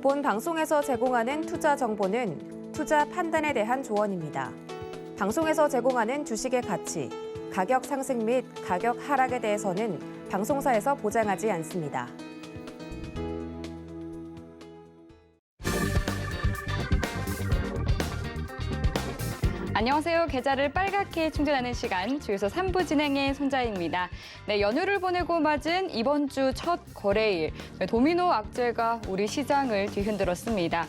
본 방송에서 제공하는 투자 정보는 투자 판단에 대한 조언입니다. 방송에서 제공하는 주식의 가치, 가격 상승 및 가격 하락에 대해서는 방송사에서 보장하지 않습니다. 안녕하세요. 계좌를 빨갛게 충전하는 시간, 주유소 3부 진행의 손자입니다. 네, 연휴를 보내고 맞은 이번 주 첫 거래일, 도미노 악재가 우리 시장을 뒤흔들었습니다.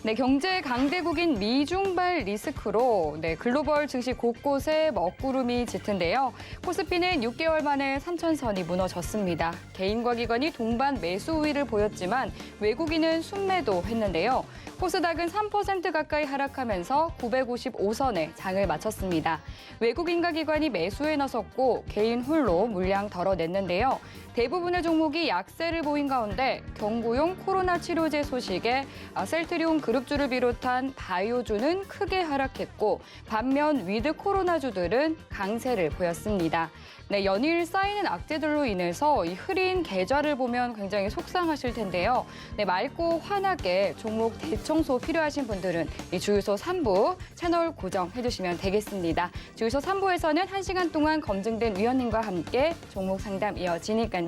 네, 경제 강대국인 미중발 리스크로 글로벌 증시 곳곳에 먹구름이 짙은데요. 코스피는 6개월 만에 3천선이 무너졌습니다. 개인과 기관이 동반 매수 우위를 보였지만 외국인은 순매도 했는데요. 코스닥은 3% 가까이 하락하면서 955선에 장을 마쳤습니다. 외국인과 기관이 매수에 나섰고 개인 홀로 물량 덜어냈는데요. 대부분의 종목이 약세를 보인 가운데 경구용 코로나 치료제 소식에 셀트리온 그룹주를 비롯한 바이오주는 크게 하락했고 반면 위드 코로나주들은 강세를 보였습니다. 네, 연일 쌓이는 악재들로 인해서 이 흐린 계좌를 보면 굉장히 속상하실 텐데요. 네, 맑고 환하게 종목 대청소 필요하신 분들은 이 주유소 3부 채널 고정해주시면 되겠습니다. 주유소 3부에서는 1시간 동안 검증된 위원님과 함께 종목 상담 이어지니까요.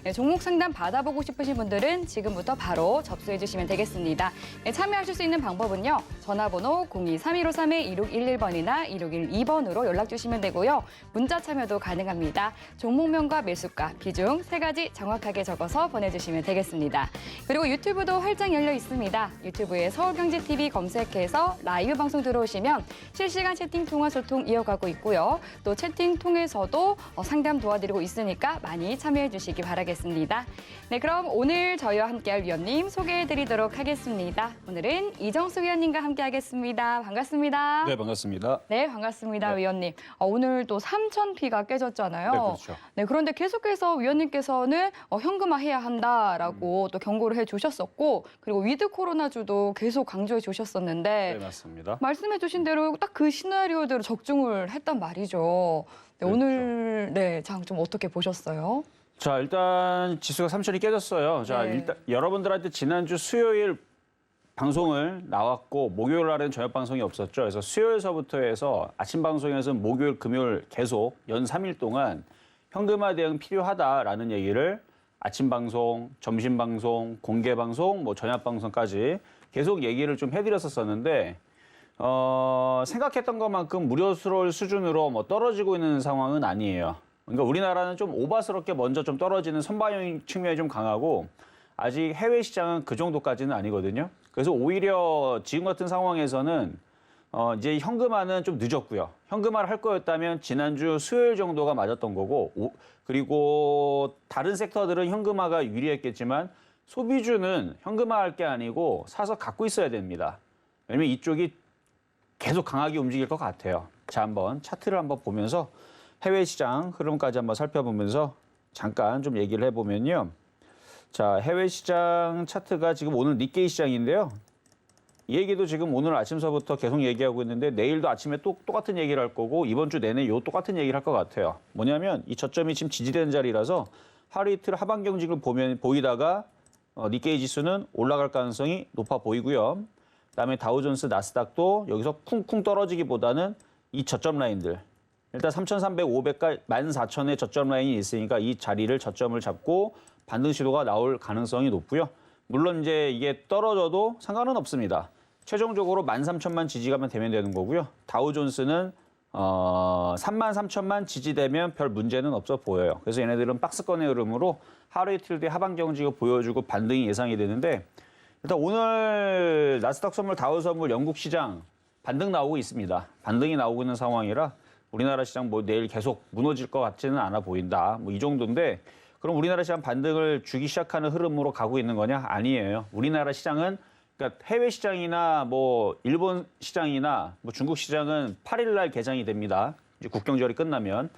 네, 종목 상담 받아보고 싶으신 분들은 지금부터 바로 접수해주시면 되겠습니다. 네, 참여하실 수 있는 방법은요. 전화번호 02-3153-2611번이나 2612번으로 연락주시면 되고요. 문자 참여도 가능합니다. 종목명과 매수가, 비중 3가지 정확하게 적어서 보내주시면 되겠습니다. 그리고 유튜브도 활짝 열려 있습니다. 유튜브에 서울경제TV 검색해서 라이브 방송 들어오시면 실시간 채팅 통화 소통 이어가고 있고요. 또 채팅 통해서도 상담 도와드리고 있으니까 많이 참여해 주시기 바라겠습니다. 네, 그럼 오늘 저희와 함께할 위원님 소개해드리도록 하겠습니다. 오늘은 이정수 위원님과 함께하겠습니다. 반갑습니다. 네, 반갑습니다. 네, 반갑습니다, 네. 위원님. 오늘 또 3,000피가 깨졌잖아요. 네, 그렇죠. 네, 그런데 계속해서 위원님께서는 현금화해야 한다라고 또 경고를 해주셨었고, 그리고 위드 코로나주도 계속 강조해 주셨었는데, 네, 맞습니다. 말씀해 주신 대로 딱 그 시나리오대로 적중을 했단 말이죠. 네, 그렇죠. 오늘 장 좀 어떻게 보셨어요? 자, 일단 지수가 3천이 깨졌어요. 자, 네. 일단 여러분들한테 지난주 수요일 방송을 나왔고 목요일 날은 저녁 방송이 없었죠. 그래서 수요일서부터 해서 아침 방송에서 목요일, 금요일 계속 연 3일 동안 현금화 대응 필요하다라는 얘기를 아침 방송, 점심 방송, 공개 방송, 저녁 방송까지 계속 얘기를 좀 해드렸었는데 생각했던 것만큼 무료스러울 수준으로 떨어지고 있는 상황은 아니에요. 그러니까 우리나라는 좀 오바스럽게 먼저 좀 떨어지는 선반영 측면이 좀 강하고 아직 해외 시장은 그 정도까지는 아니거든요. 그래서 오히려 지금 같은 상황에서는 이제 현금화는 좀 늦었고요. 현금화를 할 거였다면 지난주 수요일 정도가 맞았던 거고 그리고 다른 섹터들은 현금화가 유리했겠지만 소비주는 현금화할 게 아니고 사서 갖고 있어야 됩니다. 왜냐면 이쪽이 계속 강하게 움직일 것 같아요. 자, 한번 차트를 한번 보면서 해외 시장 흐름까지 한번 살펴보면서 잠깐 좀 얘기를 해보면요. 자, 해외 시장 차트가 지금 오늘 니케이 시장인데요. 이 얘기도 지금 오늘 아침서부터 계속 얘기하고 있는데 내일도 아침에 또 똑같은 얘기를 할 거고 이번 주 내내 똑같은 얘기를 할 것 같아요. 뭐냐면 이 저점이 지금 지지되는 자리라서 하루 이틀 하반 경직을 보이다가 니케이 지수는 올라갈 가능성이 높아 보이고요. 그다음에 다우존스, 나스닥도 여기서 쿵쿵 떨어지기보다는 이 저점 라인들 일단 3,300, 500까지 14,000의 저점 라인이 있으니까 이 자리를 저점을 잡고 반등 시도가 나올 가능성이 높고요. 물론 이제 이게 떨어져도 상관은 없습니다. 최종적으로 13,000만 지지가만 되면 되는 거고요. 다우존스는 33,000만 지지되면 별 문제는 없어 보여요. 그래서 얘네들은 박스권의 흐름으로 하루 이틀 뒤에 하반 경직을 보여주고 반등이 예상이 되는데 일단 오늘 나스닥 선물, 다우 선물, 영국 시장 반등 나오고 있습니다. 반등이 나오고 있는 상황이라 우리나라 시장 내일 계속 무너질 것 같지는 않아 보인다. 이 정도인데 그럼 우리나라 시장 반등을 주기 시작하는 흐름으로 가고 있는 거냐? 아니에요. 우리나라 시장은 그러니까 해외 시장이나 일본 시장이나 중국 시장은 8일 날 개장이 됩니다. 이제 국경절이 끝나면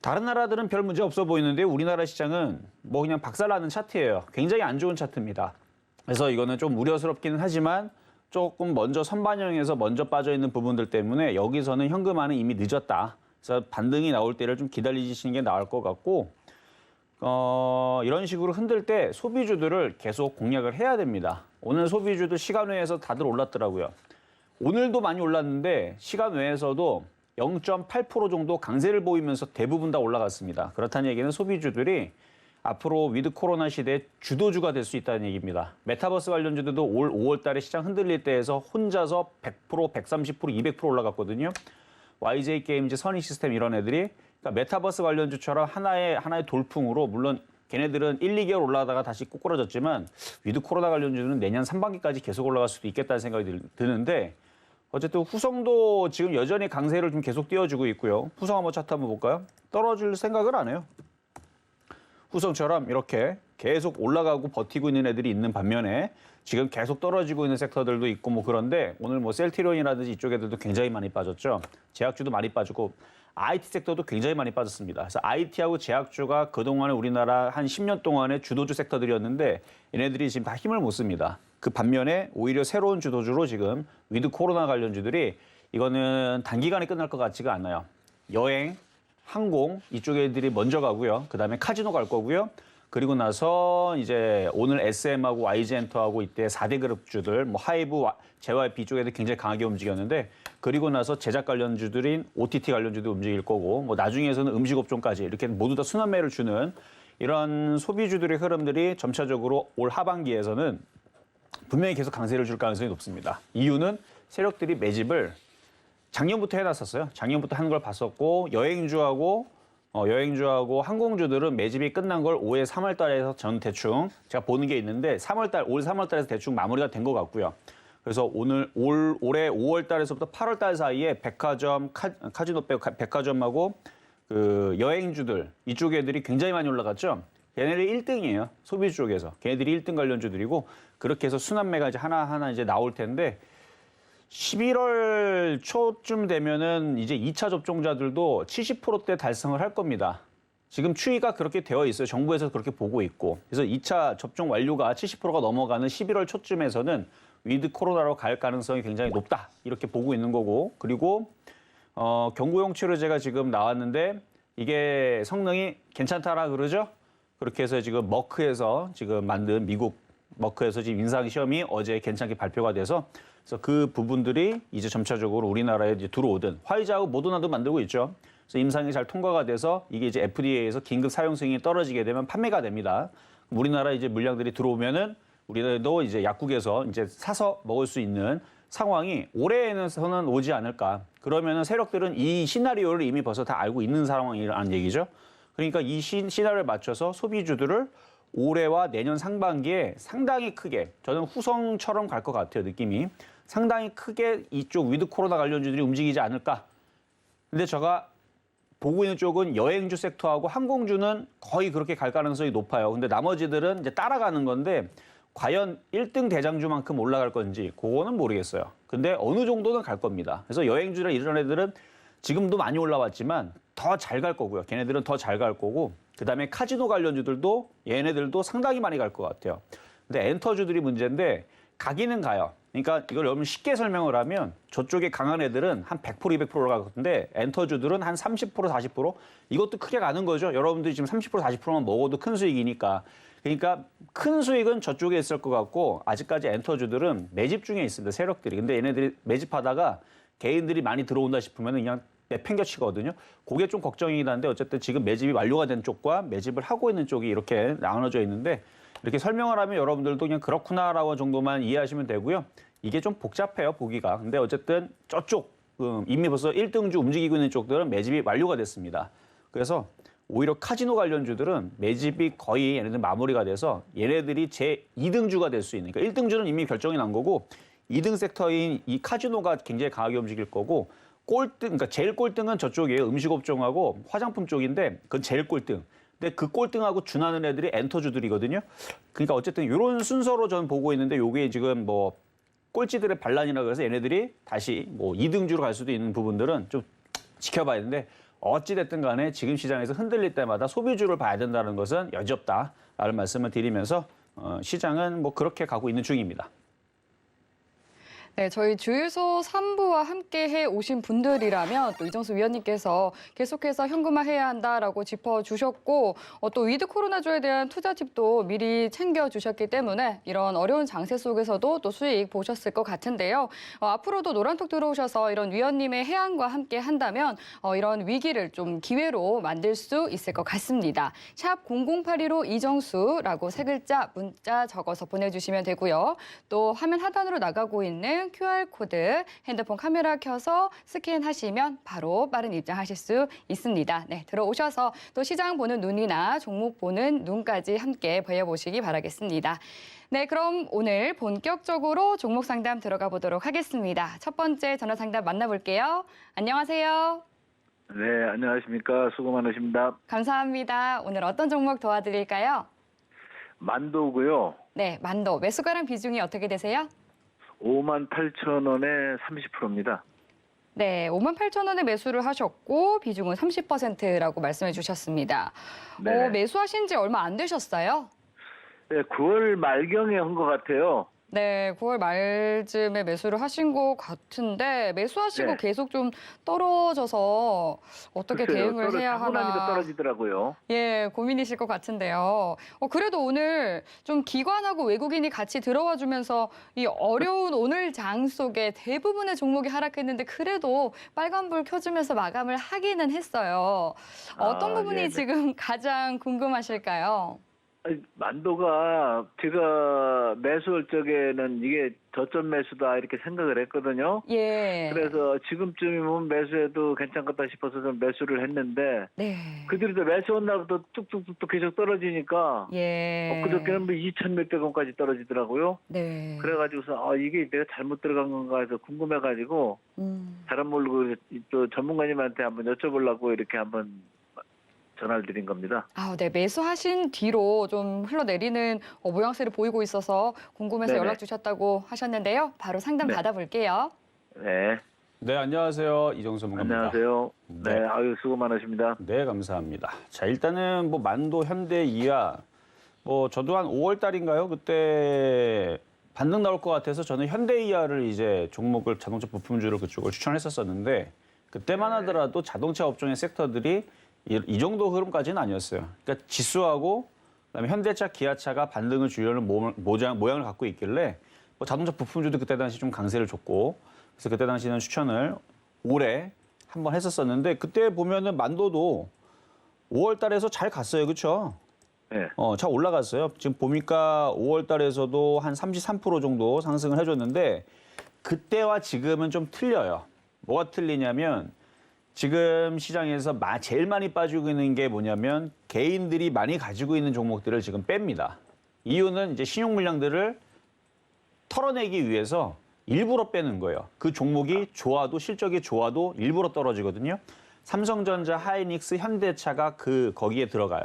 다른 나라들은 별 문제 없어 보이는데 우리나라 시장은 그냥 박살나는 차트예요. 굉장히 안 좋은 차트입니다. 그래서 이거는 좀 우려스럽기는 하지만 조금 먼저 선반영해서 먼저 빠져 있는 부분들 때문에 여기서는 현금화는 이미 늦었다. 그래서 반등이 나올 때를 좀 기다리시는 게 나을 것 같고 이런 식으로 흔들 때 소비주들을 계속 공략을 해야 됩니다. 오늘 소비주들 시간 외에서 다들 올랐더라고요. 오늘도 많이 올랐는데 시간 외에서도 0.8% 정도 강세를 보이면서 대부분 다 올라갔습니다. 그렇다는 얘기는 소비주들이 앞으로 위드 코로나 시대의 주도주가 될 수 있다는 얘기입니다. 메타버스 관련주들도 올 5월 달에 시장 흔들릴 때에서 혼자서 100%, 130%, 200% 올라갔거든요. YJ 게임즈, 선희 시스템 이런 애들이 그러니까 메타버스 관련주처럼 하나의 돌풍으로 물론 걔네들은 1, 2개월 올라가다가 다시 꼬꾸라졌지만 위드 코로나 관련주는 내년 상반기까지 계속 올라갈 수도 있겠다는 생각이 드는데 어쨌든 후성도 지금 여전히 강세를 좀 계속 띄워주고 있고요. 후성 한번 차트 한번 볼까요? 떨어질 생각을 안 해요. 후성처럼 이렇게 계속 올라가고 버티고 있는 애들이 있는 반면에 지금 계속 떨어지고 있는 섹터들도 있고 뭐 그런데 오늘 뭐 셀트리온이라든지 이쪽 애들도 굉장히 많이 빠졌죠. 제약주도 많이 빠지고 IT 섹터도 굉장히 많이 빠졌습니다. 그래서 IT하고 제약주가 그동안에 우리나라 한 10년 동안의 주도주 섹터들이었는데 얘네들이 지금 다 힘을 못 씁니다. 그 반면에 오히려 새로운 주도주로 지금 위드 코로나 관련주들이 이거는 단기간에 끝날 것 같지가 않아요. 여행, 항공 이쪽 애들이 먼저 가고요. 그다음에 카지노 갈 거고요. 그리고 나서 이제 오늘 SM하고 YG엔터하고 이때 4대 그룹주들 뭐 하이브, JYP 이쪽 애들 굉장히 강하게 움직였는데 그리고 나서 제작 관련주들인 OTT 관련주도 움직일 거고 뭐 나중에서는 음식업종까지 이렇게 모두 다 순환매를 주는 이런 소비주들의 흐름들이 점차적으로 올 하반기에서는 분명히 계속 강세를 줄 가능성이 높습니다. 이유는 세력들이 매집을 작년부터 해놨었어요. 작년부터 하는 걸 봤었고 여행주하고 항공주들은 매집이 끝난 걸 올해 3월 달에서 전 대충 제가 보는 게 있는데 올 3월 달에서 대충 마무리가 된 것 같고요. 그래서 올해 5월 달에서부터 8월 달 사이에 백화점, 카지노 빼고 백화점하고 그 여행주들 이쪽 애들이 굉장히 많이 올라갔죠. 걔네들이 1등이에요. 소비주 쪽에서. 걔네들이 1등 관련주들이고 그렇게 해서 순환매가 이제 하나하나 이제 나올 텐데 11월 초쯤 되면은 이제 2차 접종자들도 70%대 달성을 할 겁니다. 지금 추이가 그렇게 되어 있어요. 정부에서 그렇게 보고 있고. 그래서 2차 접종 완료가 70%가 넘어가는 11월 초쯤에서는 위드 코로나로 갈 가능성이 굉장히 높다. 이렇게 보고 있는 거고. 그리고 경구용 치료제가 지금 나왔는데 이게 성능이 괜찮다라 그러죠. 그렇게 해서 지금 머크에서 지금 만든 미국 머크에서 지금 임상 시험이 어제 괜찮게 발표가 돼서 그래서 그 부분들이 이제 점차적으로 우리나라에 이제 들어오든 화이자하고 모더나도 만들고 있죠. 그래서 임상이 잘 통과가 돼서 이게 이제 FDA에서 긴급 사용 승인이 떨어지게 되면 판매가 됩니다. 우리나라에 이제 물량들이 들어오면은 우리도 이제 약국에서 이제 사서 먹을 수 있는 상황이 올해에는 오지 않을까. 그러면은 세력들은 이 시나리오를 이미 벌써 다 알고 있는 상황이라는 얘기죠. 그러니까 이 시나리오에 맞춰서 소비주들을 올해와 내년 상반기에 상당히 크게 저는 후성처럼 갈 것 같아요. 느낌이. 상당히 크게 이쪽 위드 코로나 관련주들이 움직이지 않을까. 근데 제가 보고 있는 쪽은 여행주 섹터하고 항공주는 거의 그렇게 갈 가능성이 높아요. 근데 나머지들은 이제 따라가는 건데 과연 1등 대장주만큼 올라갈 건지 그거는 모르겠어요. 근데 어느 정도는 갈 겁니다. 그래서 여행주나 이런 애들은 지금도 많이 올라왔지만 더 잘 갈 거고요. 걔네들은 더 잘 갈 거고 그다음에 카지노 관련주들도 얘네들도 상당히 많이 갈 것 같아요. 근데 엔터주들이 문제인데 가기는 가요. 그러니까 이걸 여러분 쉽게 설명을 하면 저쪽에 강한 애들은 한 100%, 200% 올라가거든데 엔터주들은 한 30%, 40% 이것도 크게 가는 거죠. 여러분들이 지금 30%, 40%만 먹어도 큰 수익이니까. 그러니까 큰 수익은 저쪽에 있을 것 같고 아직까지 엔터주들은 매집 중에 있습니다. 세력들이. 근데 얘네들이 매집하다가 개인들이 많이 들어온다 싶으면 그냥 내팽겨치거든요. 그게 좀 걱정이긴 한데 어쨌든 지금 매집이 완료가 된 쪽과 매집을 하고 있는 쪽이 이렇게 나눠져 있는데 이렇게 설명을 하면 여러분들도 그냥 그렇구나라고 정도만 이해하시면 되고요. 이게 좀 복잡해요, 보기가. 근데 어쨌든 저쪽 이미 벌써 1등주 움직이고 있는 쪽들은 매집이 완료가 됐습니다. 그래서 오히려 카지노 관련주들은 매집이 거의 얘네들 마무리가 돼서 얘네들이 제 2등주가 될 수 있는 그러니까 1등주는 이미 결정이 난 거고 2등 섹터인 이 카지노가 굉장히 강하게 움직일 거고 꼴등, 그러니까 제일 꼴등은 저쪽이에요. 음식업종하고 화장품 쪽인데 그건 제일 꼴등. 근데 그 꼴등하고 준하는 애들이 엔터주들이거든요. 그러니까 어쨌든 이런 순서로 저는 보고 있는데 요게 지금 뭐 꼴찌들의 반란이라 그래서 얘네들이 다시 뭐 2등주로 갈 수도 있는 부분들은 좀 지켜봐야 되는데 어찌됐든 간에 지금 시장에서 흔들릴 때마다 소비주를 봐야 된다는 것은 여지없다라는 말씀을 드리면서 시장은 뭐 그렇게 가고 있는 중입니다. 네, 저희 주유소 3부와 함께 해 오신 분들이라면 또 이정수 위원님께서 계속해서 현금화해야 한다라고 짚어주셨고 또 위드 코로나주에 대한 투자 팁도 미리 챙겨주셨기 때문에 이런 어려운 장세 속에서도 또 수익 보셨을 것 같은데요. 앞으로도 노란톡 들어오셔서 이런 위원님의 해안과 함께 한다면 이런 위기를 좀 기회로 만들 수 있을 것 같습니다. 샵 0082로 이정수라고 세 글자 문자 적어서 보내주시면 되고요. 또 화면 하단으로 나가고 있는 QR코드 핸드폰 카메라 켜서 스캔하시면 바로 빠른 입장하실 수 있습니다. 네, 들어오셔서 또 시장 보는 눈이나 종목 보는 눈까지 함께 배워보시기 바라겠습니다. 네, 그럼 오늘 본격적으로 종목 상담 들어가 보도록 하겠습니다. 첫 번째 전화 상담 만나볼게요. 안녕하세요. 네, 안녕하십니까. 수고 많으십니다. 감사합니다. 오늘 어떤 종목 도와드릴까요? 만도고요. 네, 만도. 매수가랑 비중이 어떻게 되세요? 58,000원에 30%입니다. 네, 58,000원에 매수를 하셨고 비중은 30%라고 말씀해 주셨습니다. 네. 매수하신 지 얼마 안 되셨어요? 네, 9월 말경에 한 것 같아요. 네, 9월 말쯤에 매수를 하신 것 같은데 매수하시고 네. 계속 좀 떨어져서 어떻게 글쎄요, 대응을 해야 장난 아니게 하나. 떨어지더라고요. 예, 고민이실 것 같은데요. 그래도 오늘 좀 기관하고 외국인이 같이 들어와 주면서 이 어려운 오늘 장 속에 대부분의 종목이 하락했는데 그래도 빨간불 켜주면서 마감을 하기는 했어요. 어떤 부분이 네. 지금 가장 궁금하실까요? 아니, 만도가 제가 매수할 적에는 이게 저점 매수다 이렇게 생각을 했거든요. 예. 그래서 지금쯤이면 매수해도 괜찮겠다 싶어서 좀 매수를 했는데 네. 그들도 매수한 날부터 뚝뚝뚝뚝 계속 떨어지니까 예. 그저께는 뭐 2천 몇백 원까지 떨어지더라고요. 네. 그래가지고서 이게 내가 잘못 들어간 건가 해서 궁금해가지고 잘은 모르고 또 전문가님한테 한번 여쭤보려고 이렇게 한번 전화를 드린 겁니다. 네. 매수하신 뒤로 좀 흘러내리는 모양새를 보이고 있어서 궁금해서 네네. 연락 주셨다고 하셨는데요. 바로 상담 네. 받아볼게요. 네, 네, 안녕하세요. 이정수 전문가입니다. 안녕하세요. 네. 네, 아유 수고 많으십니다. 네, 감사합니다. 자, 일단은 뭐 만도, 현대, 이하 저도 한 5월 달인가요? 그때 반등 나올 것 같아서 저는 현대 이하를 이제 종목을 자동차 부품주를 그쪽을 추천했었었는데 그때만 하더라도 자동차 업종의 섹터들이 이 정도 흐름까지는 아니었어요. 그러니까 지수하고 그다음에 현대차, 기아차가 반등을 주려는 모양을 갖고 있길래 자동차 부품주도 그때 당시 좀 강세를 줬고 그래서 그때 당시는 추천을 올해 한번 했었었는데 그때 보면은 만도도 5월 달에서 잘 갔어요. 그렇죠? 네, 잘 올라갔어요. 지금 보니까 5월 달에서도 한 33% 정도 상승을 해줬는데 그때와 지금은 좀 틀려요. 뭐가 틀리냐면 지금 시장에서 제일 많이 빠지고 있는 게 뭐냐면 개인들이 많이 가지고 있는 종목들을 지금 뺍니다. 이유는 이제 신용 물량들을 털어내기 위해서 일부러 빼는 거예요. 그 종목이 좋아도 실적이 좋아도 일부러 떨어지거든요. 삼성전자, 하이닉스, 현대차가 거기에 들어가요.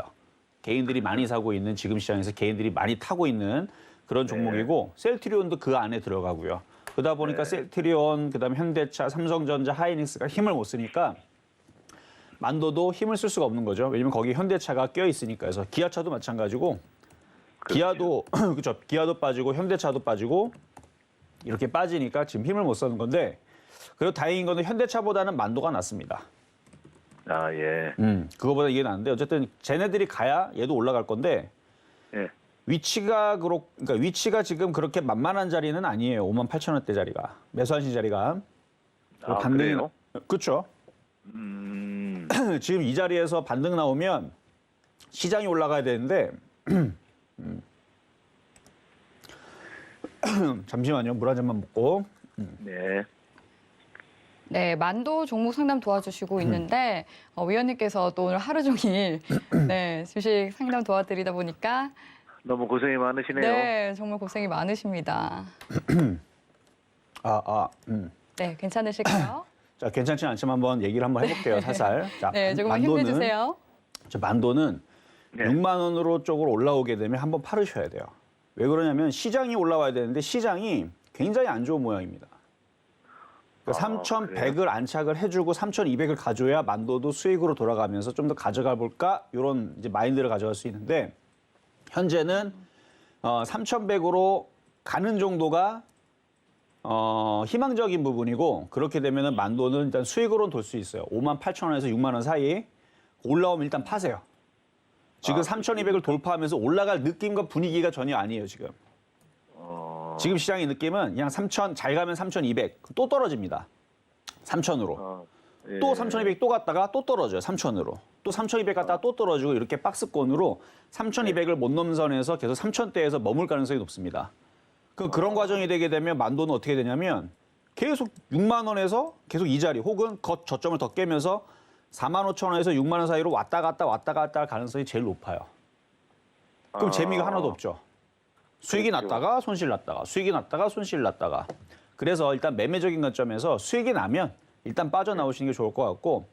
개인들이 많이 사고 있는 지금 시장에서 개인들이 많이 타고 있는 그런 종목이고 셀트리온도 그 안에 들어가고요. 그러다 보니까 셀트리온, 그다음에 현대차, 삼성전자, 하이닉스가 힘을 못 쓰니까 만도도 힘을 쓸 수가 없는 거죠. 왜냐면 거기 현대차가 껴 있으니까. 그래서 기아차도 마찬가지고 기아도 그렇죠. 기아도 빠지고 현대차도 빠지고 이렇게 빠지니까 지금 힘을 못 쓰는 건데 그래도 다행인 거는 현대차보다는 만도가 낫습니다. 예. 그거보다 이게 나은데 어쨌든 쟤네들이 가야 얘도 올라갈 건데 예. 그러니까 위치가 지금 그렇게 만만한 자리는 아니에요. 58,000원대 자리가. 매수하신 자리가. 그래요? 그렇죠. 지금 이 자리에서 반등 나오면 시장이 올라가야 되는데 잠시만요. 물 한 잔만 먹고. 네. 네, 만도 종목 상담 도와주시고 있는데 위원님께서 또 오늘 하루 종일 네, 주식 상담 도와드리다 보니까 너무 고생이 많으시네요. 네, 정말 고생이 많으십니다. 네, 괜찮으실까요? 자, 괜찮지 않지만 한번 얘기를 한번 해볼게요. 살살. 자, 네, 조금만 힘내주세요. 만도는 네. 6만 원으로 쪽으로 올라오게 되면 한번 팔으셔야 돼요. 왜 그러냐면 시장이 올라와야 되는데 시장이 굉장히 안 좋은 모양입니다. 그러니까 3,100을 안착을 해주고 3,200을 가져야 만도도 수익으로 돌아가면서 좀 더 가져가 볼까 이런 이제 마인드를 가져갈 수 있는데 현재는 3,100으로 가는 정도가 희망적인 부분이고 그렇게 되면은 만도는 일단 수익으로는 돌 수 있어요. 58,000원에서 6만 원 사이 올라오면 일단 파세요. 지금 3,200을 돌파하면서 올라갈 느낌과 분위기가 전혀 아니에요, 지금. 지금 시장의 느낌은 그냥 3,000, 잘 가면 3,200, 또 떨어집니다. 3,000으로. 예. 또 3,200 또 갔다가 또 떨어져요, 3,000으로. 또 3,200 갔다가 또 떨어지고 이렇게 박스권으로 3,200을 못 넘는 선에서 계속 3,000대에서 머물 가능성이 높습니다. 그런 과정이 되게 되면 만도는 어떻게 되냐면 계속 6만 원에서 계속 이 자리 혹은 저점을 더 깨면서 45,000원에서 6만 원 사이로 왔다 갔다 할 가능성이 제일 높아요. 그럼 재미가 하나도 없죠. 수익이 그렇죠. 났다가 손실 났다가 수익이 났다가 손실 났다가. 그래서 일단 매매적인 관점에서 수익이 나면 일단 빠져나오시는 게 좋을 것 같고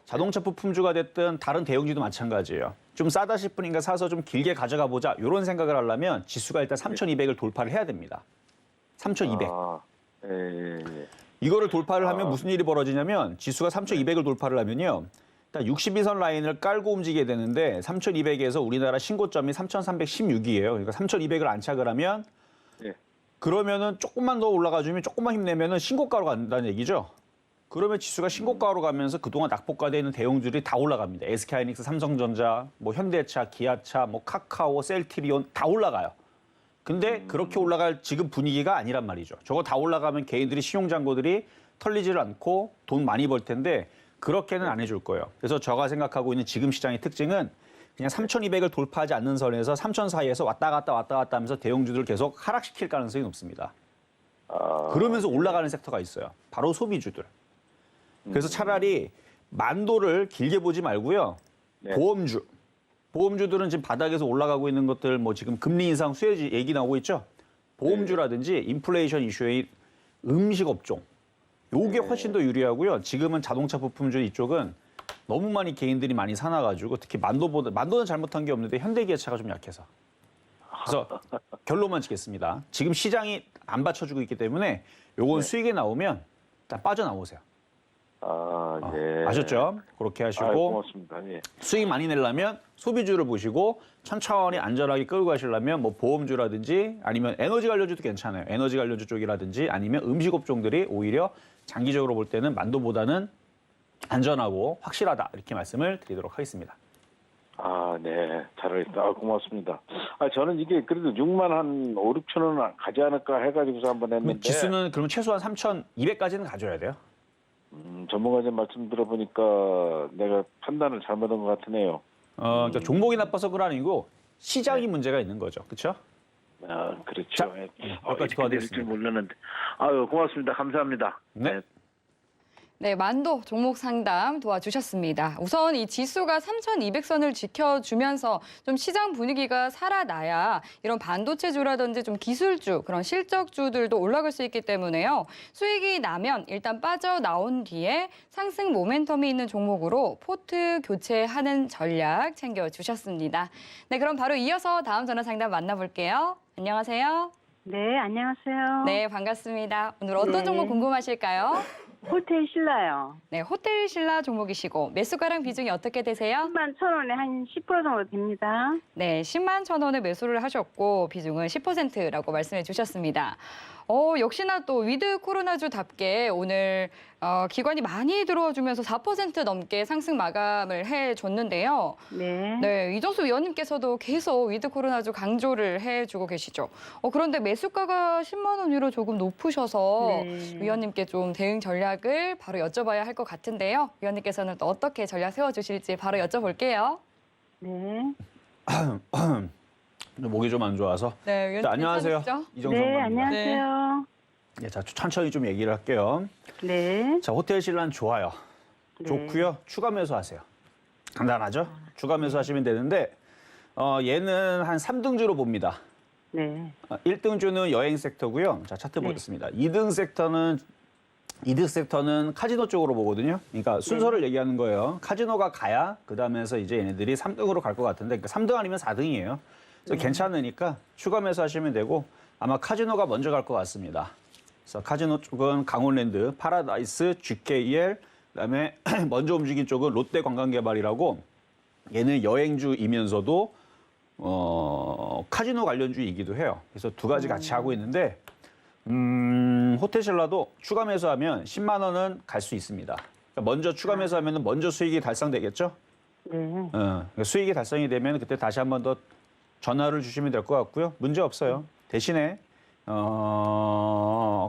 자동차 부품주가 됐든 다른 대형주도 마찬가지예요. 좀 싸다 싶으니까 사서 좀 길게 가져가 보자 이런 생각을 하려면 지수가 일단 3,200을 돌파를 해야 됩니다. 3,200. 이거를 돌파를 하면 무슨 일이 벌어지냐면 지수가 3,200을 돌파를 하면요. 일단 62선 라인을 깔고 움직이게 되는데 3,200에서 우리나라 신고점이 3,316이에요. 그러니까 3,200을 안착을 하면 그러면은 조금만 더 올라가주면 조금만 힘내면은 신고가로 간다는 얘기죠. 그러면 지수가 신고가로 가면서 그동안 낙폭과되어 있는 대형주들이 다 올라갑니다. SK하이닉스, 삼성전자, 뭐 현대차, 기아차, 뭐 카카오, 셀트리온 다 올라가요. 근데 그렇게 올라갈 지금 분위기가 아니란 말이죠. 저거 다 올라가면 개인들이 신용잔고들이 털리지를 않고 돈 많이 벌 텐데 그렇게는 안 해줄 거예요. 그래서 제가 생각하고 있는 지금 시장의 특징은 그냥 3,200을 돌파하지 않는 선에서 3,000 사이에서 왔다 갔다 하면서 대형주들을 계속 하락시킬 가능성이 높습니다. 그러면서 올라가는 섹터가 있어요. 바로 소비주들. 그래서 차라리 만도를 길게 보지 말고요. 보험주들은 지금 바닥에서 올라가고 있는 것들 뭐 지금 금리 인상 수혜지 얘기 나오고 있죠. 보험주라든지 인플레이션 이슈의 음식 업종. 요게 훨씬 더 유리하고요. 지금은 자동차 부품주 이쪽은 너무 많이 개인들이 많이 사놔가지고 특히 만도는 잘못한 게 없는데 현대기아차가 좀 약해서. 그래서 결론만 짓겠습니다. 지금 시장이 안 받쳐주고 있기 때문에 요건 수익이 나오면 일단 빠져나오세요. 아셨죠? 그렇게 하시고 고맙습니다. 예. 수익 많이 내려면 소비주를 보시고 천천히 안전하게 끌고 가시려면 뭐 보험주라든지 아니면 에너지 관련주도 괜찮아요. 에너지 관련주 쪽이라든지 아니면 음식 업종들이 오히려 장기적으로 볼 때는 만도보다는 안전하고 확실하다 이렇게 말씀을 드리도록 하겠습니다. 네. 잘하겠다. 고맙습니다. 저는 이게 그래도 6만 한 5, 6천 원 가지 않을까 해가지고서 한번 했는데. 지수는 그러면 최소한 3,200까지는 가져야 돼요. 전문가님 말씀 들어보니까 내가 판단을 잘못한 것 같으네요. 그러니까 종목이 나빠서 그건 아니고 시장이 문제가 있는 거죠. 그렇죠? 그렇죠. 자, 여기까지 도와드리겠습니다. 줄 몰랐는데. 고맙습니다. 감사합니다. 네. 네, 만도 종목 상담 도와주셨습니다. 우선 이 지수가 3,200선을 지켜주면서 좀 시장 분위기가 살아나야 이런 반도체주라든지 좀 기술주, 그런 실적주들도 올라갈 수 있기 때문에요. 수익이 나면 일단 빠져나온 뒤에 상승 모멘텀이 있는 종목으로 포트 교체하는 전략 챙겨주셨습니다. 네, 그럼 바로 이어서 다음 전화 상담 만나볼게요. 안녕하세요. 네, 안녕하세요. 네, 반갑습니다. 오늘 어떤 네. 종목 궁금하실까요? 호텔 신라요. 네, 호텔 신라 종목이시고 매수가랑 비중이 어떻게 되세요? 10만 1,000원에 한 10% 정도 됩니다. 네, 10만 1,000원에 매수를 하셨고 비중은 10%라고 말씀해 주셨습니다. 역시나 또 위드 코로나주답게 오늘 기관이 많이 들어와주면서 4% 넘게 상승 마감을 해줬는데요. 네. 네, 이정수 위원님께서도 계속 위드 코로나주 강조를 해주고 계시죠. 그런데 매수가가 10만 원 위로 조금 높으셔서 네. 위원님께 좀 대응 전략을 바로 여쭤봐야 할 것 같은데요. 위원님께서는 또 어떻게 전략 세워주실지 바로 여쭤볼게요. 네. 목이 좀 안 좋아서. 네, 위원님 안녕하세요. 괜찮으시죠? 이정선 네, 관입니다. 안녕하세요. 네, 자, 천천히 좀 얘기를 할게요. 네. 자, 호텔 신라는 좋아요. 네. 좋고요. 추가 매수하세요. 간단하죠? 추가 매수하시면 되는데 얘는 한 3등주로 봅니다. 네. 1등주는 여행 섹터고요. 자, 차트 네. 보겠습니다. 2등 섹터는 카지노 쪽으로 보거든요. 그러니까 순서를 얘기하는 거예요. 카지노가 가야 그다음에서 이제 얘네들이 3등으로 갈 것 같은데 그러니까 3등 아니면 4등이에요. 그래서 괜찮으니까 추가 매수하시면 되고 아마 카지노가 먼저 갈 것 같습니다. 그래서 카지노 쪽은 강원랜드, 파라다이스, GKL, 그다음에 먼저 움직인 쪽은 롯데관광개발이라고 얘는 여행주이면서도 카지노 관련주이기도 해요. 그래서 두 가지 같이 하고 있는데 호텔 신라도 추가 매수하면 10만 원은 갈 수 있습니다. 그러니까 먼저 추가 매수하면 먼저 수익이 달성되겠죠? 네. 그러니까 수익이 달성이 되면 그때 다시 한 번 더 전화를 주시면 될 것 같고요. 문제 없어요. 대신에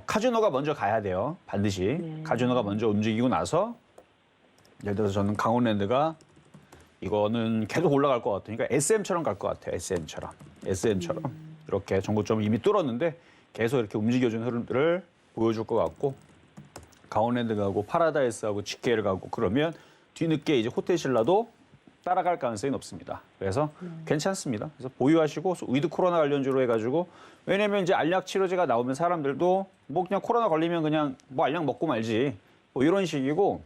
카지노가 먼저 가야 돼요. 반드시. 네. 카지노가 먼저 움직이고 나서 예를 들어서 저는 강원랜드가 이거는 계속 올라갈 것 같으니까 SM처럼 갈 것 같아요. SM처럼. 이렇게 정고점을 이미 뚫었는데 계속 이렇게 움직여준 흐름들을 보여줄 것 같고 강원랜드 가고 파라다이스하고 GK를 가고 그러면 뒤늦게 이제 호텔 신라도 따라갈 가능성이 높습니다. 그래서 괜찮습니다. 그래서 보유하시고 위드 코로나 관련주로 해가지고 왜냐면 이제 알약 치료제가 나오면 사람들도 뭐 그냥 코로나 걸리면 그냥 뭐 알약 먹고 말지 뭐 이런 식이고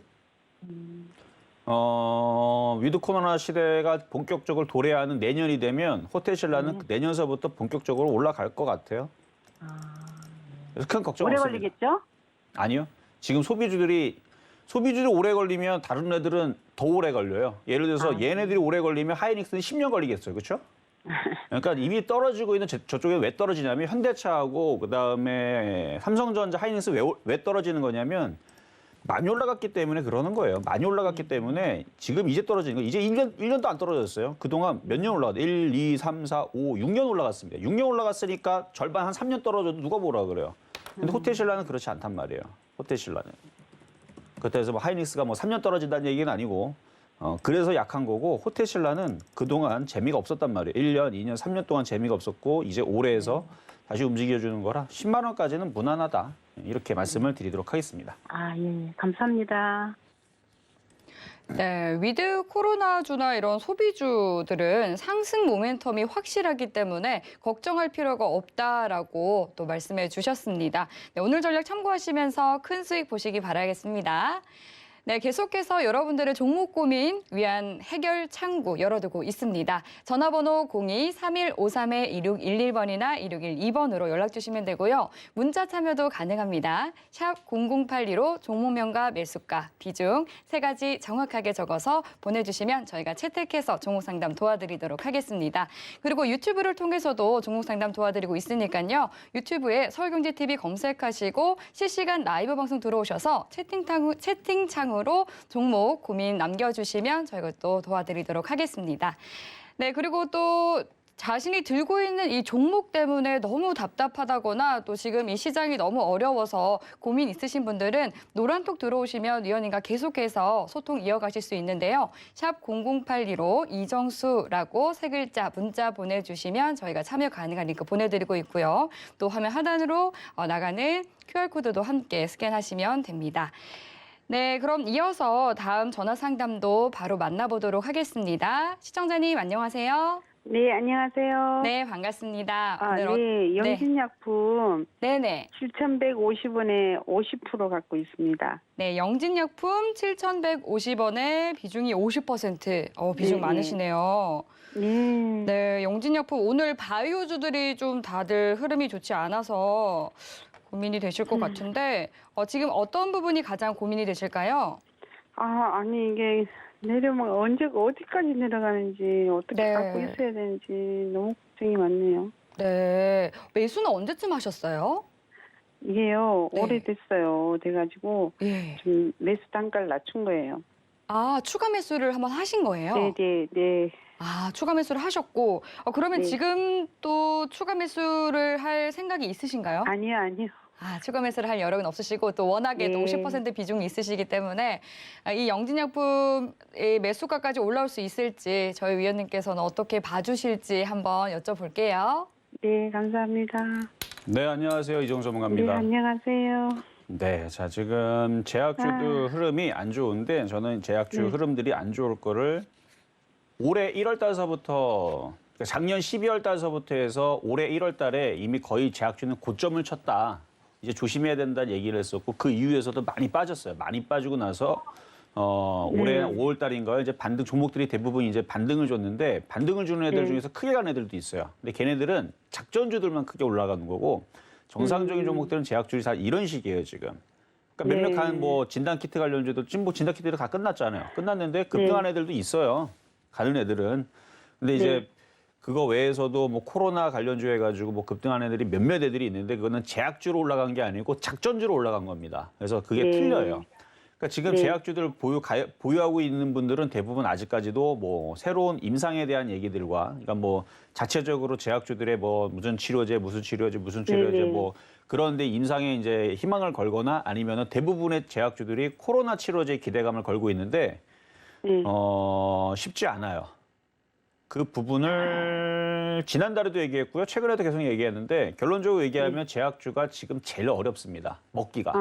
위드 코로나 시대가 본격적으로 도래하는 내년이 되면 호텔 신라는 내년서부터 본격적으로 올라갈 것 같아요. 그래서 큰 걱정 오래 없습니다. 걸리겠죠? 아니요. 지금 소비주들이 오래 걸리면 다른 애들은 더 오래 걸려요. 예를 들어서 얘네들이 오래 걸리면 하이닉스는 10년 걸리겠어요. 그렇죠? 그러니까 이미 떨어지고 있는 저쪽에 왜 떨어지냐면 현대차하고 그다음에 삼성전자, 하이닉스 왜 떨어지는 거냐면 많이 올라갔기 때문에 그러는 거예요. 많이 올라갔기 때문에 지금 이제 떨어지는 거 이제 1년도 안 떨어졌어요. 그동안 몇 년 올라갔어요? 1, 2, 3, 4, 5, 6년 올라갔습니다. 6년 올라갔으니까 절반 한 3년 떨어져도 누가 뭐라 그래요. 근데 호텔 신라는 그렇지 않단 말이에요. 호텔 신라는. 그래서 뭐 하이닉스가 뭐 3년 떨어진다는 얘기는 아니고 그래서 약한 거고 호텔 신라는 그동안 재미가 없었단 말이에요. 1년, 2년, 3년 동안 재미가 없었고 이제 올해에서 다시 움직여주는 거라 10만 원까지는 무난하다. 이렇게 말씀을 드리도록 하겠습니다. 예. 감사합니다. 네, 위드 코로나주나 이런 소비주들은 상승 모멘텀이 확실하기 때문에 걱정할 필요가 없다라고 또 말씀해 주셨습니다. 네, 오늘 전략 참고하시면서 큰 수익 보시기 바라겠습니다. 네, 계속해서 여러분들의 종목 고민 위한 해결 창구 열어두고 있습니다. 전화번호 02-3153-2611번이나 2612번으로 연락 주시면 되고요. 문자 참여도 가능합니다. 샵 0082로 종목명과 매수가, 비중 세 가지 정확하게 적어서 보내주시면 저희가 채택해서 종목 상담 도와드리도록 하겠습니다. 그리고 유튜브를 통해서도 종목 상담 도와드리고 있으니까요. 유튜브에 서울경제TV 검색하시고 실시간 라이브 방송 들어오셔서 채팅창으로 종목 고민 남겨주시면 저희가 또 도와드리도록 하겠습니다. 네, 그리고 또 자신이 들고 있는 이 종목 때문에 너무 답답하다거나 또 지금 이 시장이 너무 어려워서 고민 있으신 분들은 노란톡 들어오시면 위원님과 계속해서 소통 이어가실 수 있는데요. 샵 0082로 이정수라고 세 글자 문자 보내주시면 저희가 참여 가능한 링크 보내드리고 있고요. 또 화면 하단으로 나가는 QR코드도 함께 스캔하시면 됩니다. 네, 그럼 이어서 다음 전화 상담도 바로 만나보도록 하겠습니다. 시청자님 안녕하세요. 네, 안녕하세요. 네, 반갑습니다. 네, 영신약품 네네. 7,150원에 50% 갖고 있습니다. 네, 영진약품 7,150원에 비중이 50%. 비중 네. 많으시네요. 네. 네, 영진약품 오늘 바이오주들이 좀 다들 흐름이 좋지 않아서 고민이 되실 것 같은데 지금 어떤 부분이 가장 고민이 되실까요? 아니 이게 내려면 어디까지 내려가는지 어떻게 네. 갖고 있어야 되는지 너무 걱정이 많네요. 네, 매수는 언제쯤 하셨어요? 이게요, 네. 오래됐어요. 돼가지고 예. 좀 매수 단가를 낮춘 거예요. 아, 추가 매수를 한번 하신 거예요? 네. 아, 추가 매수를 하셨고 그러면 네. 지금 지금 또 추가 매수를 할 생각이 있으신가요? 아니요. 아, 추가 매수를 할 여력은 없으시고 또 워낙에 또 네. 50% 비중이 있으시기 때문에 이 영진약품의 매수가까지 올라올 수 있을지 저희 위원님께서는 어떻게 봐주실지 한번 여쭤볼게요. 네, 감사합니다. 네, 안녕하세요. 이정수 네, 전문가입니다. 안녕하세요. 네, 자 지금 제약주도 흐름이 안 좋은데 저는 제약주 흐름들이 안 좋을 거를 올해 1월 달서부터 작년 12월 달서부터 해서 올해 1월 달에 이미 거의 제약주는 고점을 쳤다. 이제 조심해야 된다는 얘기를 했었고 그 이후에서도 많이 빠졌어요. 많이 빠지고 나서 올해 5월 달인가요? 이제 반등 종목들이 대부분 이제 반등을 줬는데 반등을 주는 애들 중에서 크게 간 애들도 있어요. 근데 걔네들은 작전주들만 크게 올라가는 거고 정상적인 종목들은 제약주들이 다 이런 식이에요, 지금. 그러니까 몇몇한 뭐 진단키트 관련주도 지금 뭐 진단키트도 다 끝났잖아요. 끝났는데 급등한 애들도 있어요. 가는 애들은. 근데 이제 그거 외에서도 뭐 코로나 관련주 해가지고 뭐 급등한 애들이 몇몇 애들이 있는데 그거는 제약주로 올라간 게 아니고 작전주로 올라간 겁니다. 그래서 그게 네. 틀려요. 그러니까 지금 네. 제약주들 보유하고 있는 분들은 대부분 아직까지도 뭐 새로운 임상에 대한 얘기들과 그러니까 뭐 자체적으로 제약주들의 뭐 무슨 치료제, 무슨 치료제, 무슨 치료제 네. 뭐 그런데 임상에 이제 희망을 걸거나 아니면은 대부분의 제약주들이 코로나 치료제에 기대감을 걸고 있는데 네. 쉽지 않아요. 그 부분을 지난달에도 얘기했고요. 최근에도 계속 얘기했는데 결론적으로 얘기하면 제약주가 지금 제일 어렵습니다. 먹기가.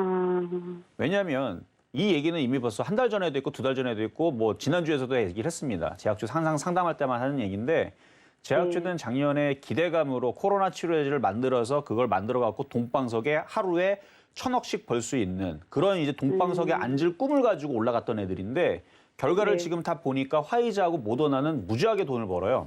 왜냐하면 이 얘기는 이미 벌써 한 달 전에도 있고 두 달 전에도 있고 뭐 지난주에서도 얘기를 했습니다. 제약주 항상 상담할 때만 하는 얘기인데 제약주는 작년에 기대감으로 코로나 치료제를 만들어서 그걸 만들어 갖고 동방석에 하루에 1,000억씩 벌 수 있는 그런 이제 동방석에 앉을 꿈을 가지고 올라갔던 애들인데 결과를 네. 지금 다 보니까 화이자하고 모더나는 무지하게 돈을 벌어요.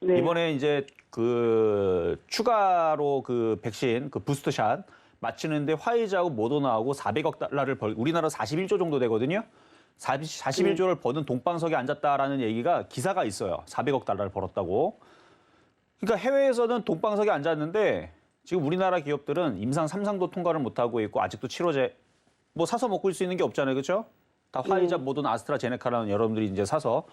네. 이번에 이제 그 추가로 그 백신 그 부스터샷 맞추는데 화이자하고 모더나하고 400억 달러를 우리나라 41조 정도 되거든요. 41조를 버는 동방석에 앉았다라는 얘기가 기사가 있어요. 400억 달러를 벌었다고. 그러니까 해외에서는 동방석에 앉았는데 지금 우리나라 기업들은 임상 3상도 통과를 못하고 있고 아직도 치료제 뭐 사서 먹을 수 있는 게 없잖아요. 그렇죠? 다 화이자, 모더나, 아스트라제네카라는 여러분들이 이제 사서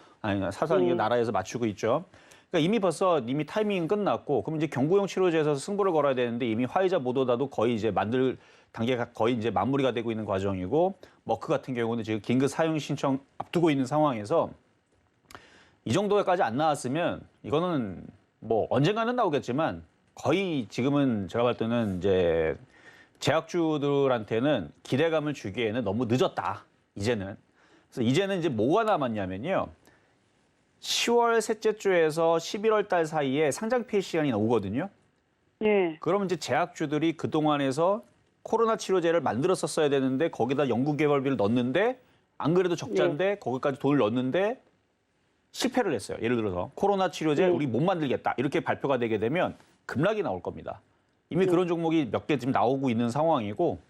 이게 나라에서 맞추고 있죠. 그러니까 이미 벌써 타이밍은 끝났고 그럼 이제 경구용 치료제에서 승부를 걸어야 되는데 이미 화이자, 모더나도 거의 이제 만들 단계가 거의 이제 마무리가 되고 있는 과정이고 머크 같은 경우는 지금 긴급 사용 신청 앞두고 있는 상황에서 이 정도까지 안 나왔으면 이거는 뭐 언젠가는 나오겠지만 거의 지금은 제가 볼 때는 이제 제약주들한테는 기대감을 주기에는 너무 늦었다. 이제는. 그래서 이제는 이제 뭐가 남았냐면요. 10월 셋째 주에서 11월 달 사이에 상장 폐지 시간이 오거든요. 네. 그러면 이제 제약주들이 그동안에서 코로나 치료제를 만들었었어야 되는데 거기다 연구개발비를 넣었는데 안 그래도 적자인데 거기까지 돈을 넣었는데 실패를 했어요. 예를 들어서 코로나 치료제 우리 못 만들겠다 이렇게 발표가 되게 되면 급락이 나올 겁니다. 이미 그런 종목이 몇 개 지금 나오고 있는 상황이고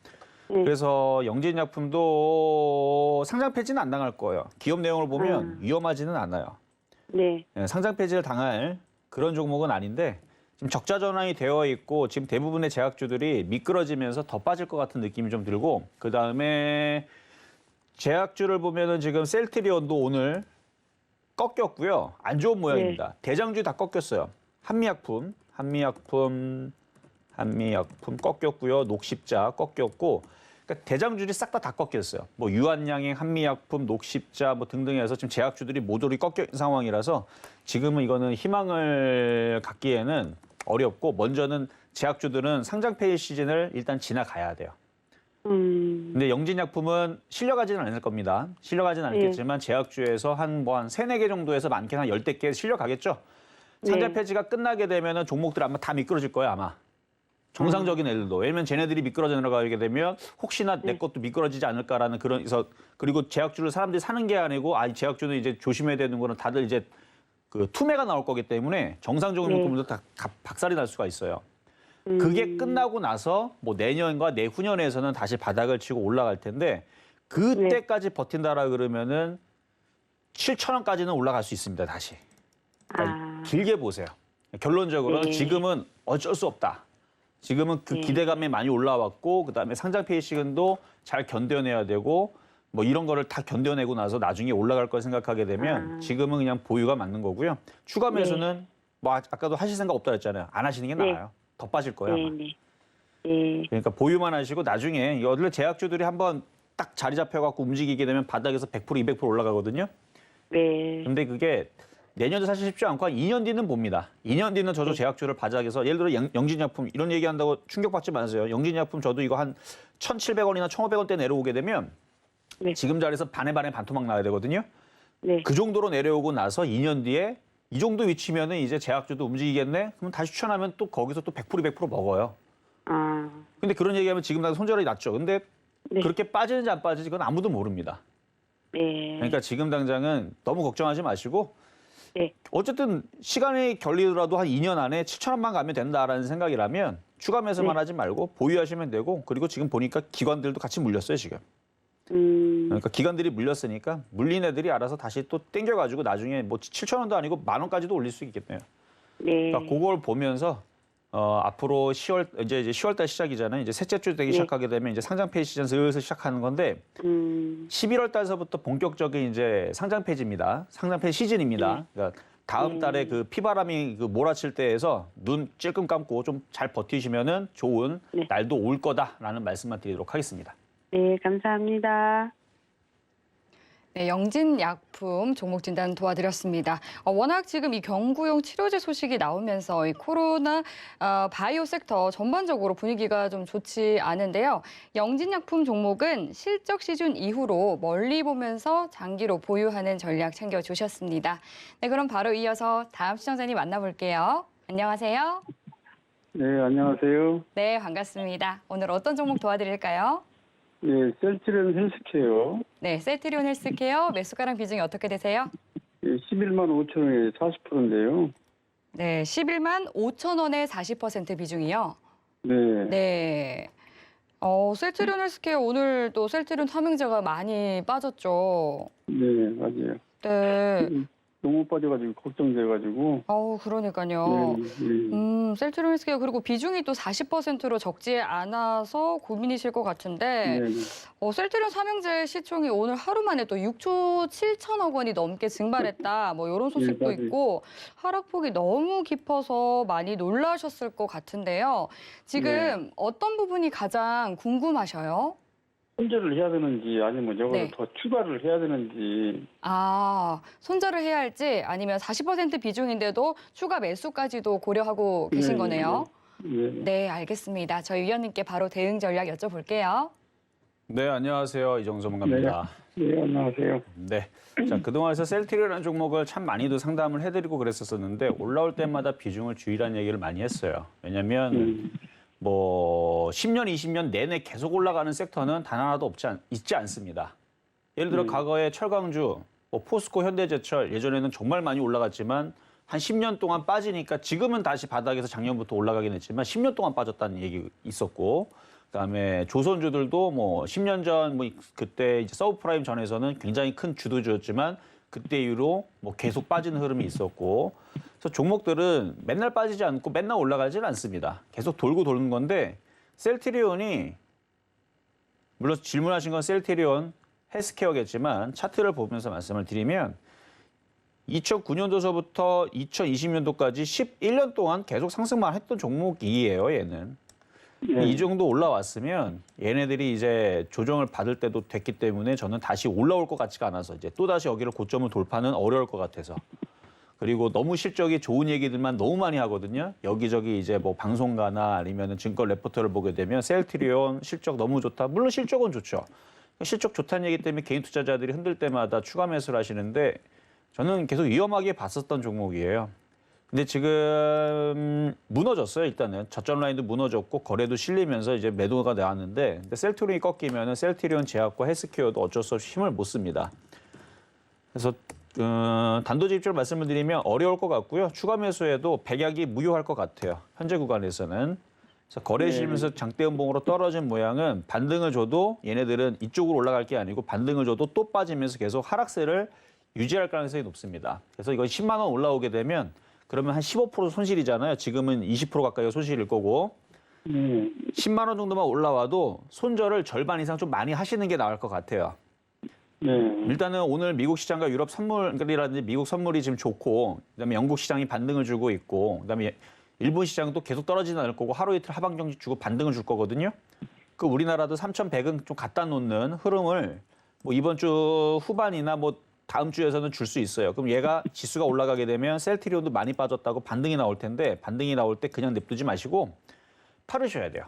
그래서 영진약품도 상장 폐지는 안 당할 거예요. 기업 내용을 보면 위험하지는 않아요. 네. 상장 폐지를 당할 그런 종목은 아닌데 지금 적자 전환이 되어 있고 지금 대부분의 제약주들이 미끄러지면서 더 빠질 것 같은 느낌이 좀 들고 그다음에 제약주를 보면은 지금 셀트리온도 오늘 꺾였고요. 안 좋은 모양입니다. 대장주 다 꺾였어요. 한미약품 꺾였고요. 녹십자 꺾였고 그러니까 대장주들이 싹 다 꺾였어요. 뭐 유한양행, 한미약품, 녹십자 뭐 등등 해서 지금 제약주들이 모조리 꺾여 있는 상황이라서 지금은 이거는 희망을 갖기에는 어렵고 먼저는 제약주들은 상장 폐지 시즌을 일단 지나가야 돼요. 근데 영진약품은 실려가지는 않을 겁니다. 실려가지는 않겠지만 제약주에서 한 3-4개 정도에서 많게는 한 10개 실려가겠죠. 상장 폐지가 끝나게 되면은 종목들 아마 다 미끄러질 거예요, 아마. 정상적인 애들도. 왜냐면 쟤네들이 미끄러져 내려가게 되면 혹시나 내 것도 미끄러지지 않을까라는 그리고 제약주를 사람들이 사는 게 아니고 제약주는 이제 조심해야 되는 거는 다들 이제 그 투매가 나올 거기 때문에 정상적인 물품들도 다 박살이 날 수가 있어요. 그게 끝나고 나서 뭐 내년과 내후년에서는 다시 바닥을 치고 올라갈 텐데 그때까지 버틴다라 그러면은 7,000원까지는 올라갈 수 있습니다, 다시. 그러니까 길게 보세요. 결론적으로는 지금은 어쩔 수 없다. 지금은 그 기대감이 많이 올라왔고 그다음에 상장 폐지 시간도 잘 견뎌내야 되고 뭐 이런 거를 다 견뎌내고 나서 나중에 올라갈 걸 생각하게 되면 지금은 그냥 보유가 맞는 거고요. 추가 매수는 뭐 아까도 하실 생각 없다 했잖아요. 안 하시는 게 나아요. 더 빠질 거예요. 아마. 그러니까 보유만 하시고 나중에 원래 제약주들이 한번 딱 자리 잡혀갖고 움직이게 되면 바닥에서 100%, 200% 올라가거든요. 네. 근데 그게 내년도 사실 쉽지 않고 한 2년 뒤는 봅니다. 2년 뒤는 저도 제약주를 바닥에서 예를 들어 영진약품 이런 얘기한다고 충격받지 마세요. 영진약품 저도 이거 한 1,700원이나 1,500원대 내려오게 되면 지금 자리에서 반에 반토막 나야 되거든요. 그 정도로 내려오고 나서 2년 뒤에 이 정도 위치면은 이제 제약주도 움직이겠네? 그럼 다시 추천하면 또 거기서 또 100%, 200% 먹어요. 근데 그런 얘기하면 지금 다 손절이 났죠. 근데 그렇게 빠지는지 안 빠지는지 그건 아무도 모릅니다. 그러니까 지금 당장은 너무 걱정하지 마시고 어쨌든 시간이 걸리더라도 한 2년 안에 7,000원만 가면 된다라는 생각이라면 추가 매수만 하지 말고 보유하시면 되고 그리고 지금 보니까 기관들도 같이 물렸어요, 지금. 그러니까 기관들이 물렸으니까 물린 애들이 알아서 다시 또 땡겨가지고 나중에 뭐 7,000원도 아니고 10,000원까지도 올릴 수 있겠네요. 네. 그러니까 그걸 보면서 앞으로 10월 달 시작이잖아요. 이제 셋째 주 되기 네. 시작하게 되면 이제 상장 폐지 시즌 슬슬 시작하는 건데 11월 달서부터 본격적인 이제 상장 폐지입니다. 상장 폐지 시즌입니다. 그러니까 다음 달에 그 피바람이 그 몰아칠 때에서 눈 찔끔 감고 좀 잘 버티시면은 좋은 네. 날도 올 거다라는 말씀만 드리도록 하겠습니다. 네, 감사합니다. 네, 영진약품 종목 진단 도와드렸습니다. 워낙 지금 이 경구용 치료제 소식이 나오면서 이 코로나 바이오 섹터 전반적으로 분위기가 좀 좋지 않은데요. 영진약품 종목은 실적 시즌 이후로 멀리 보면서 장기로 보유하는 전략 챙겨주셨습니다. 네, 그럼 바로 이어서 다음 시청자님 만나볼게요. 안녕하세요. 네, 안녕하세요. 네, 반갑습니다. 오늘 어떤 종목 도와드릴까요? 예, 셀트리온 헬스케어 네, 셀트리온 헬스케어 매수가랑 비중이 어떻게 되세요? 11만 5천 원에 40%인데요. 네, 11만 5천 원에 40% 비중이요. 네, 네. 셀트리온 헬스케어 오늘 또 셀트리온 삼형제가 많이 빠졌죠. 네, 맞아요. 네. 너무 빠져가지고 걱정돼가지고. 그러니까요. 네, 셀트리온 헬스케어 그리고 비중이 또 40%로 적지 않아서 고민이실 것 같은데 네, 셀트리온 삼형제 시총이 오늘 하루 만에 또 6초 7천억 원이 넘게 증발했다. 뭐 이런 소식도 맞아요. 있고 하락폭이 너무 깊어서 많이 놀라셨을 것 같은데요. 지금 어떤 부분이 가장 궁금하셔요? 손절을 해야 되는지 아니면 저걸 네. 더 추가를 해야 되는지. 손절을 해야 할지 아니면 40% 비중인데도 추가 매수까지도 고려하고 계신 네, 거네요. 네, 네, 알겠습니다. 저희 위원님께 바로 대응 전략 여쭤볼게요. 네, 안녕하세요. 이정수 전문가입니다. 네, 안녕하세요. 네. 자, 그동안에서 셀트리온이라는 종목을 참 많이도 상담을 해드리고 그랬었는데 올라올 때마다 비중을 줄이라는 얘기를 많이 했어요. 왜냐하면 뭐 10년, 20년 내내 계속 올라가는 섹터는 단 하나도 있지 않습니다. 예를 들어 과거에 철강주, 뭐 포스코, 현대제철 예전에는 정말 많이 올라갔지만 한 10년 동안 빠지니까 지금은 다시 바닥에서 작년부터 올라가긴 했지만 10년 동안 빠졌다는 얘기 있었고 그다음에 조선주들도 뭐 10년 전 뭐 그때 이제 서브프라임 전에서는 굉장히 큰 주도주였지만 그때 이후로 뭐 계속 빠지는 흐름이 있었고 그래서 종목들은 맨날 빠지지 않고 맨날 올라가지는 않습니다. 계속 돌고 도는 건데 셀트리온이 물론 질문하신 건 셀트리온 헬스케어겠지만 차트를 보면서 말씀을 드리면 2009년도서부터 2020년도까지 11년 동안 계속 상승만 했던 종목이에요, 얘는. 이 정도 올라왔으면 얘네들이 이제 조정을 받을 때도 됐기 때문에 저는 다시 올라올 것 같지가 않아서 이제 또다시 여기를 고점을 돌파는 어려울 것 같아서. 그리고 너무 실적이 좋은 얘기들만 너무 많이 하거든요. 여기저기 이제 뭐 방송가나 아니면 증권 레포터를 보게 되면 셀트리온 실적 너무 좋다. 물론 실적은 좋죠. 실적 좋다는 얘기 때문에 개인 투자자들이 흔들 때마다 추가 매수를 하시는데 저는 계속 위험하게 봤었던 종목이에요. 근데 지금 무너졌어요. 일단은 저점 라인도 무너졌고 거래도 실리면서 이제 매도가 나왔는데 근데 셀트리온이 꺾이면은 셀트리온 제약과 헬스케어도 어쩔 수 없이 힘을 못 씁니다. 그래서 단도직입적으로 말씀을 드리면 어려울 것 같고요. 추가 매수에도 백약이 무효할 것 같아요. 현재 구간에서는. 그래서 거래 실면서 장대 음봉으로 떨어진 모양은 반등을 줘도 얘네들은 이쪽으로 올라갈 게 아니고 반등을 줘도 또 빠지면서 계속 하락세를 유지할 가능성이 높습니다. 그래서 이거 10만 원 올라오게 되면 그러면 한 15% 손실이잖아요. 지금은 20% 가까이 손실일 거고 10만 원 정도만 올라와도 손절을 절반 이상 좀 많이 하시는 게 나을 것 같아요. 일단은 오늘 미국 시장과 유럽 선물이라든지 미국 선물이 지금 좋고 그다음에 영국 시장이 반등을 주고 있고 그다음에 일본 시장도 계속 떨어지는 않을 거고 하루 이틀 하방 정지 주고 반등을 줄 거거든요. 그 우리나라도 3,100은 좀 갖다 놓는 흐름을 뭐 이번 주 후반이나 뭐 다음 주에서는 줄 수 있어요. 그럼 얘가 지수가 올라가게 되면 셀트리온도 많이 빠졌다고 반등이 나올 텐데 반등이 나올 때 그냥 냅두지 마시고 팔으셔야 돼요.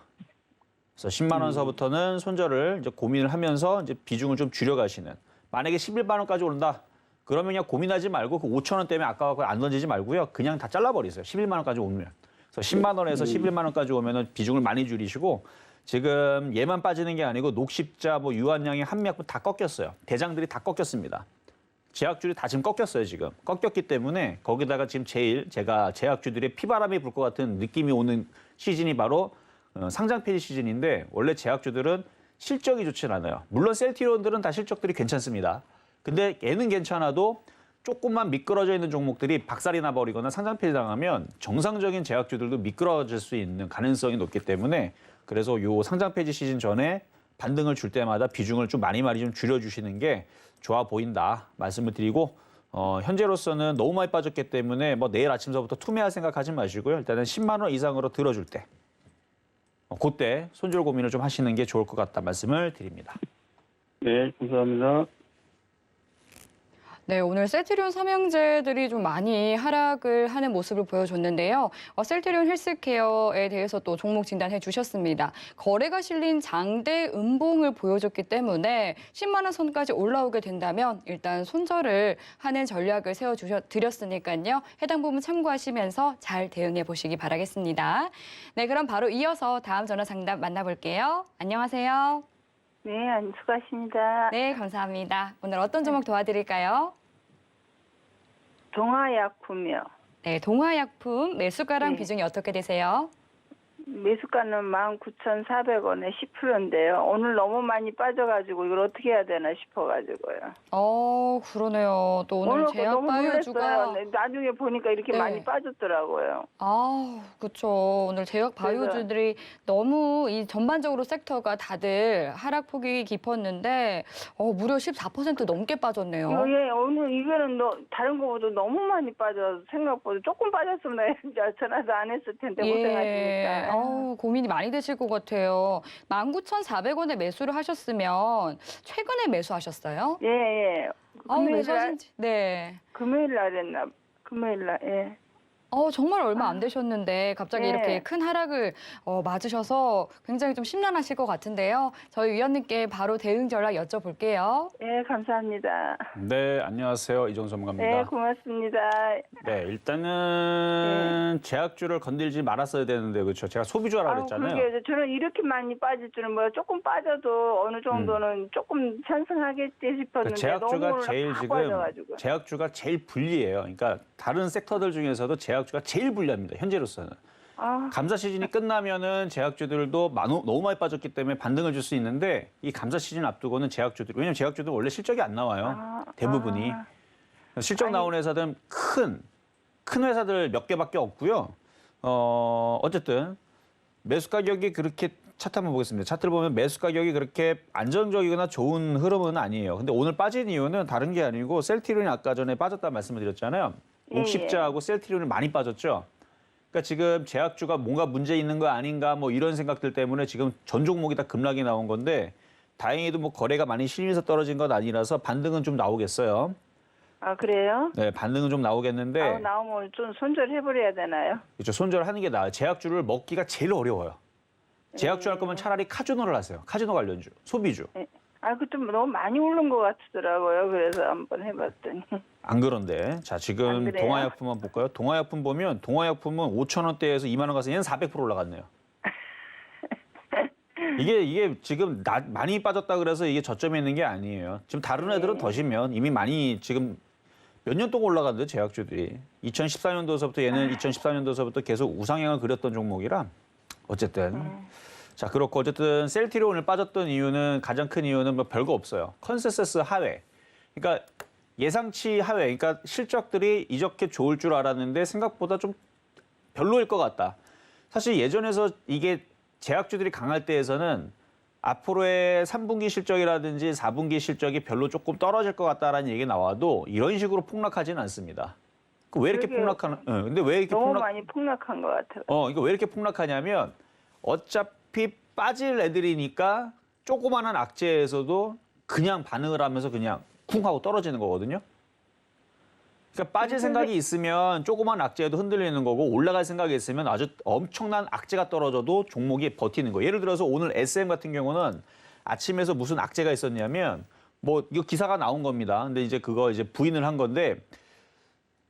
그래서 10만 원서부터는 손절을 이제 고민을 하면서 이제 비중을 좀 줄여가시는. 만약에 11만 원까지 오른다. 그러면 그냥 고민하지 말고 그 5천 원 때문에 아까워 안 던지지 말고요. 그냥 다 잘라버리세요. 11만 원까지 오면. 그래서 10만 원에서 11만 원까지 오면은 비중을 많이 줄이시고 지금 얘만 빠지는 게 아니고 녹십자, 뭐 유한양의 한미약품 다 꺾였어요. 대장들이 다 꺾였습니다. 제약주들이 다 지금 꺾였어요, 지금. 꺾였기 때문에 거기다가 지금 제가 제약주들의 피바람이 불 것 같은 느낌이 오는 시즌이 바로 상장 폐지 시즌인데 원래 제약주들은 실적이 좋진 않아요. 물론 셀트리온들은 다 실적들이 괜찮습니다. 근데 얘는 괜찮아도 조금만 미끄러져 있는 종목들이 박살이 나버리거나 상장 폐지당하면 정상적인 제약주들도 미끄러질 수 있는 가능성이 높기 때문에 그래서 요 상장 폐지 시즌 전에 반등을 줄 때마다 비중을 좀 많이 좀 줄여주시는 게 좋아 보인다 말씀을 드리고 현재로서는 너무 많이 빠졌기 때문에 뭐 내일 아침서부터 투매할 생각하지 마시고요. 일단은 10만 원 이상으로 들어줄 때 그때 손절 고민을 좀 하시는 게 좋을 것 같다 말씀을 드립니다. 네, 감사합니다. 네, 오늘 셀트리온 삼형제들이 좀 많이 하락을 하는 모습을 보여줬는데요. 셀트리온 헬스케어에 대해서 또 종목 진단해 주셨습니다. 거래가 실린 장대 음봉을 보여줬기 때문에 10만 원 선까지 올라오게 된다면 일단 손절을 하는 전략을 세워드렸으니까요. 해당 부분 참고하시면서 잘 대응해 보시기 바라겠습니다. 네, 그럼 바로 이어서 다음 전화 상담 만나볼게요. 안녕하세요. 네, 수고하십니다. 네, 감사합니다. 오늘 어떤 종목 도와드릴까요? 동아약품이요. 네, 동아약품 매수가랑 네. 비중이 어떻게 되세요? 매수가는 19,400원에 10%인데요. 오늘 너무 많이 빠져가지고 이걸 어떻게 해야 되나 싶어가지고요. 그러네요. 또 오늘 거 제약 너무 바이오주가 놀랐어요. 네, 나중에 보니까 이렇게 네. 많이 빠졌더라고요. 그렇죠. 오늘 제약 바이오주들이 너무 이 전반적으로 섹터가 다들 하락폭이 깊었는데 무려 14% 넘게 빠졌네요. 예, 오늘 이거는 다른 거보다 너무 많이 빠져서 생각보다 조금 빠졌으면 전화도 안 했을 텐데 고생하시니까. 고민이 많이 되실 것 같아요. 19,400원에 매수를 하셨으면 최근에 매수하셨어요? 예. 매수하신 지 네. 금요일 날 했나? 금요일 날, 예. 정말 얼마 안 되셨는데 갑자기 네. 이렇게 큰 하락을 맞으셔서 굉장히 좀 심란하실 것 같은데요. 저희 위원님께 바로 대응 전략 여쭤볼게요. 예, 감사합니다. 네, 안녕하세요. 이정수 전문가입니다. 네, 고맙습니다. 네, 일단은 제약주를 건들지 말았어야 되는데 그렇죠. 제가 소비주라고 그랬잖아요. 그러게 저는 이렇게 많이 빠질 줄은 몰라. 조금 빠져도 어느 정도는 조금 찬성하겠지 싶었는데 제약주가 너무 제일 확 지금 빠져가지고. 제약주가 제일 불리해요. 그러니까 다른 섹터들 중에서도 제약주가 제일 불리합니다. 현재로서는. 감사 시즌이 끝나면은 제약주들도 너무 많이 빠졌기 때문에 반등을 줄 수 있는데 이 감사 시즌 앞두고는 제약주들 왜냐면 제약주들은 원래 실적이 안 나와요. 대부분이. 실적 나온 회사들은 큰 회사들 몇 개밖에 없고요. 어쨌든 매수 가격이 그렇게 차트 한번 보겠습니다. 차트를 보면 매수 가격이 그렇게 안정적이거나 좋은 흐름은 아니에요. 근데 오늘 빠진 이유는 다른 게 아니고 셀트리온이 아까 전에 빠졌다는 말씀을 드렸잖아요. 옥십자하고 셀트리온이 많이 빠졌죠. 그러니까 지금 제약주가 뭔가 문제 있는 거 아닌가 뭐 이런 생각들 때문에 지금 전 종목이 다 급락이 나온 건데 다행히도 뭐 거래가 많이 실리면서 떨어진 건 아니라서 반등은 좀 나오겠어요. 그래요? 네, 반등은 좀 나오겠는데 나오면 좀 손절해버려야 되나요? 그렇죠. 손절하는 게 나아요. 제약주를 먹기가 제일 어려워요. 제약주 할 거면 차라리 카지노를 하세요. 카지노 관련주, 소비주. 그때 너무 많이 오른 것 같더라고요. 그래서 한번 해봤더니. 안 그런데 자 안 지금 그래요? 동아약품만 볼까요? 동아약품 보면 동아약품은 5,000원대에서 2만 원 가서 얘는 400% 올라갔네요. 이게 지금 많이 빠졌다 그래서 이게 저점에 있는 게 아니에요. 지금 다른 애들은 더 심면 이미 많이 지금 몇 년 동안 올라갔는데 제약주들이 2014년도서부터 얘는 2014년도서부터 계속 우상향을 그렸던 종목이라 어쨌든 자 그렇고 어쨌든 셀트리온을 빠졌던 이유는 가장 큰 이유는 뭐 별거 없어요. 컨센서스 하회. 그러니까 예상치 하회. 그러니까 실적들이 이렇게 좋을 줄 알았는데 생각보다 좀 별로일 것 같다. 사실 예전에서 이게 제약주들이 강할 때에서는 앞으로의 3분기 실적이라든지 4분기 실적이 별로 조금 떨어질 것 같다라는 얘기 나와도 이런 식으로 폭락하지는 않습니다. 왜 이렇게 그러게요. 폭락하는? 근데 왜 이렇게 너무 많이 폭락한 것 같아요. 이거 왜 이렇게 폭락하냐면 어차피 빠질 애들이니까 조그마한 악재에서도 그냥 반응을 하면서 그냥 쿵 하고 떨어지는 거거든요. 그러니까 빠질 생각이 있으면 조그만 악재에도 흔들리는 거고 올라갈 생각이 있으면 아주 엄청난 악재가 떨어져도 종목이 버티는 거예요. 예를 들어서 오늘 SM 같은 경우는 아침에서 무슨 악재가 있었냐면 뭐 이거 기사가 나온 겁니다. 근데 이제 그거 이제 부인을 한 건데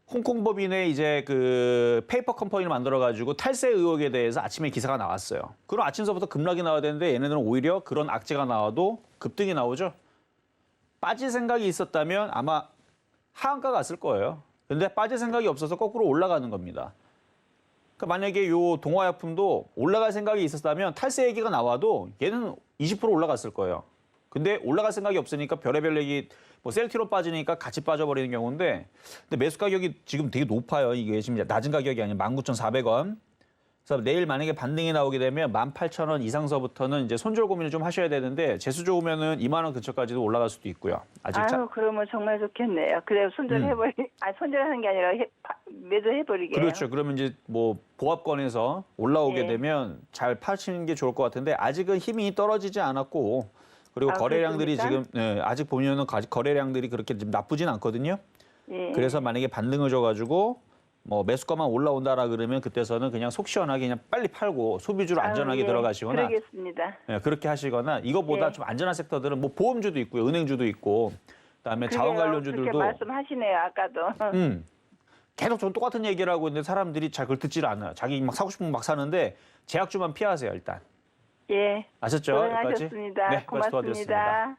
홍콩 법인의 이제 그 페이퍼 컴퍼니를 만들어가지고 탈세 의혹에 대해서 아침에 기사가 나왔어요. 그럼 아침서부터 급락이 나와야 되는데 얘네들은 오히려 그런 악재가 나와도 급등이 나오죠. 빠질 생각이 있었다면 아마 하한가 갔을 거예요. 근데 빠질 생각이 없어서 거꾸로 올라가는 겁니다. 그러니까 만약에 요 동아약품도 올라갈 생각이 있었다면 탈세 얘기가 나와도 얘는 20% 올라갔을 거예요. 근데 올라갈 생각이 없으니까 별의별 얘기 뭐 셀티로 빠지니까 같이 빠져버리는 경우인데, 근데 매수 가격이 지금 되게 높아요. 이게 지금 낮은 가격이 아니라 19,400원. 그래서 내일 만약에 반등이 나오게 되면 18,000원 이상서부터는 이제 손절 고민을 좀 하셔야 되는데, 재수 좋으면은 2만 원 근처까지도 올라갈 수도 있고요. 아직 아유, 그러면 정말 좋겠네요. 그래 손절하는 게 아니라 매도해버리게요. 그렇죠. 그러면 이제 뭐 보합권에서 올라오게 네. 되면 잘 파시는 게 좋을 것 같은데, 아직은 힘이 떨어지지 않았고, 그리고 아, 거래량들이 그렇습니까? 지금 아직 보면은 거래량들이 그렇게 좀 나쁘진 않거든요. 예. 그래서 만약에 반등을 줘가지고 뭐 매수가만 올라온다라 그러면 그때서는 그냥 속 시원하게 그냥 빨리 팔고 소비주로 안전하게 아유, 예. 들어가시거나, 그러겠습니다. 그렇게 하시거나, 이거보다 예. 좀 안전한 섹터들은 뭐 보험주도 있고요, 은행주도 있고, 그다음에 자원 그래요. 관련주들도 그렇게 말씀하시네요. 아까도. 계속 좀 똑같은 얘기를 하고 있는데 사람들이 잘 그걸 듣지를 않아요. 자기 막 사고 싶으면 막 사는데 제약주만 피하세요, 일단. 예. 아셨죠? 여기까지? 고생하셨습니다. 네, 여기까지 도와드렸습니다. 고맙습니다.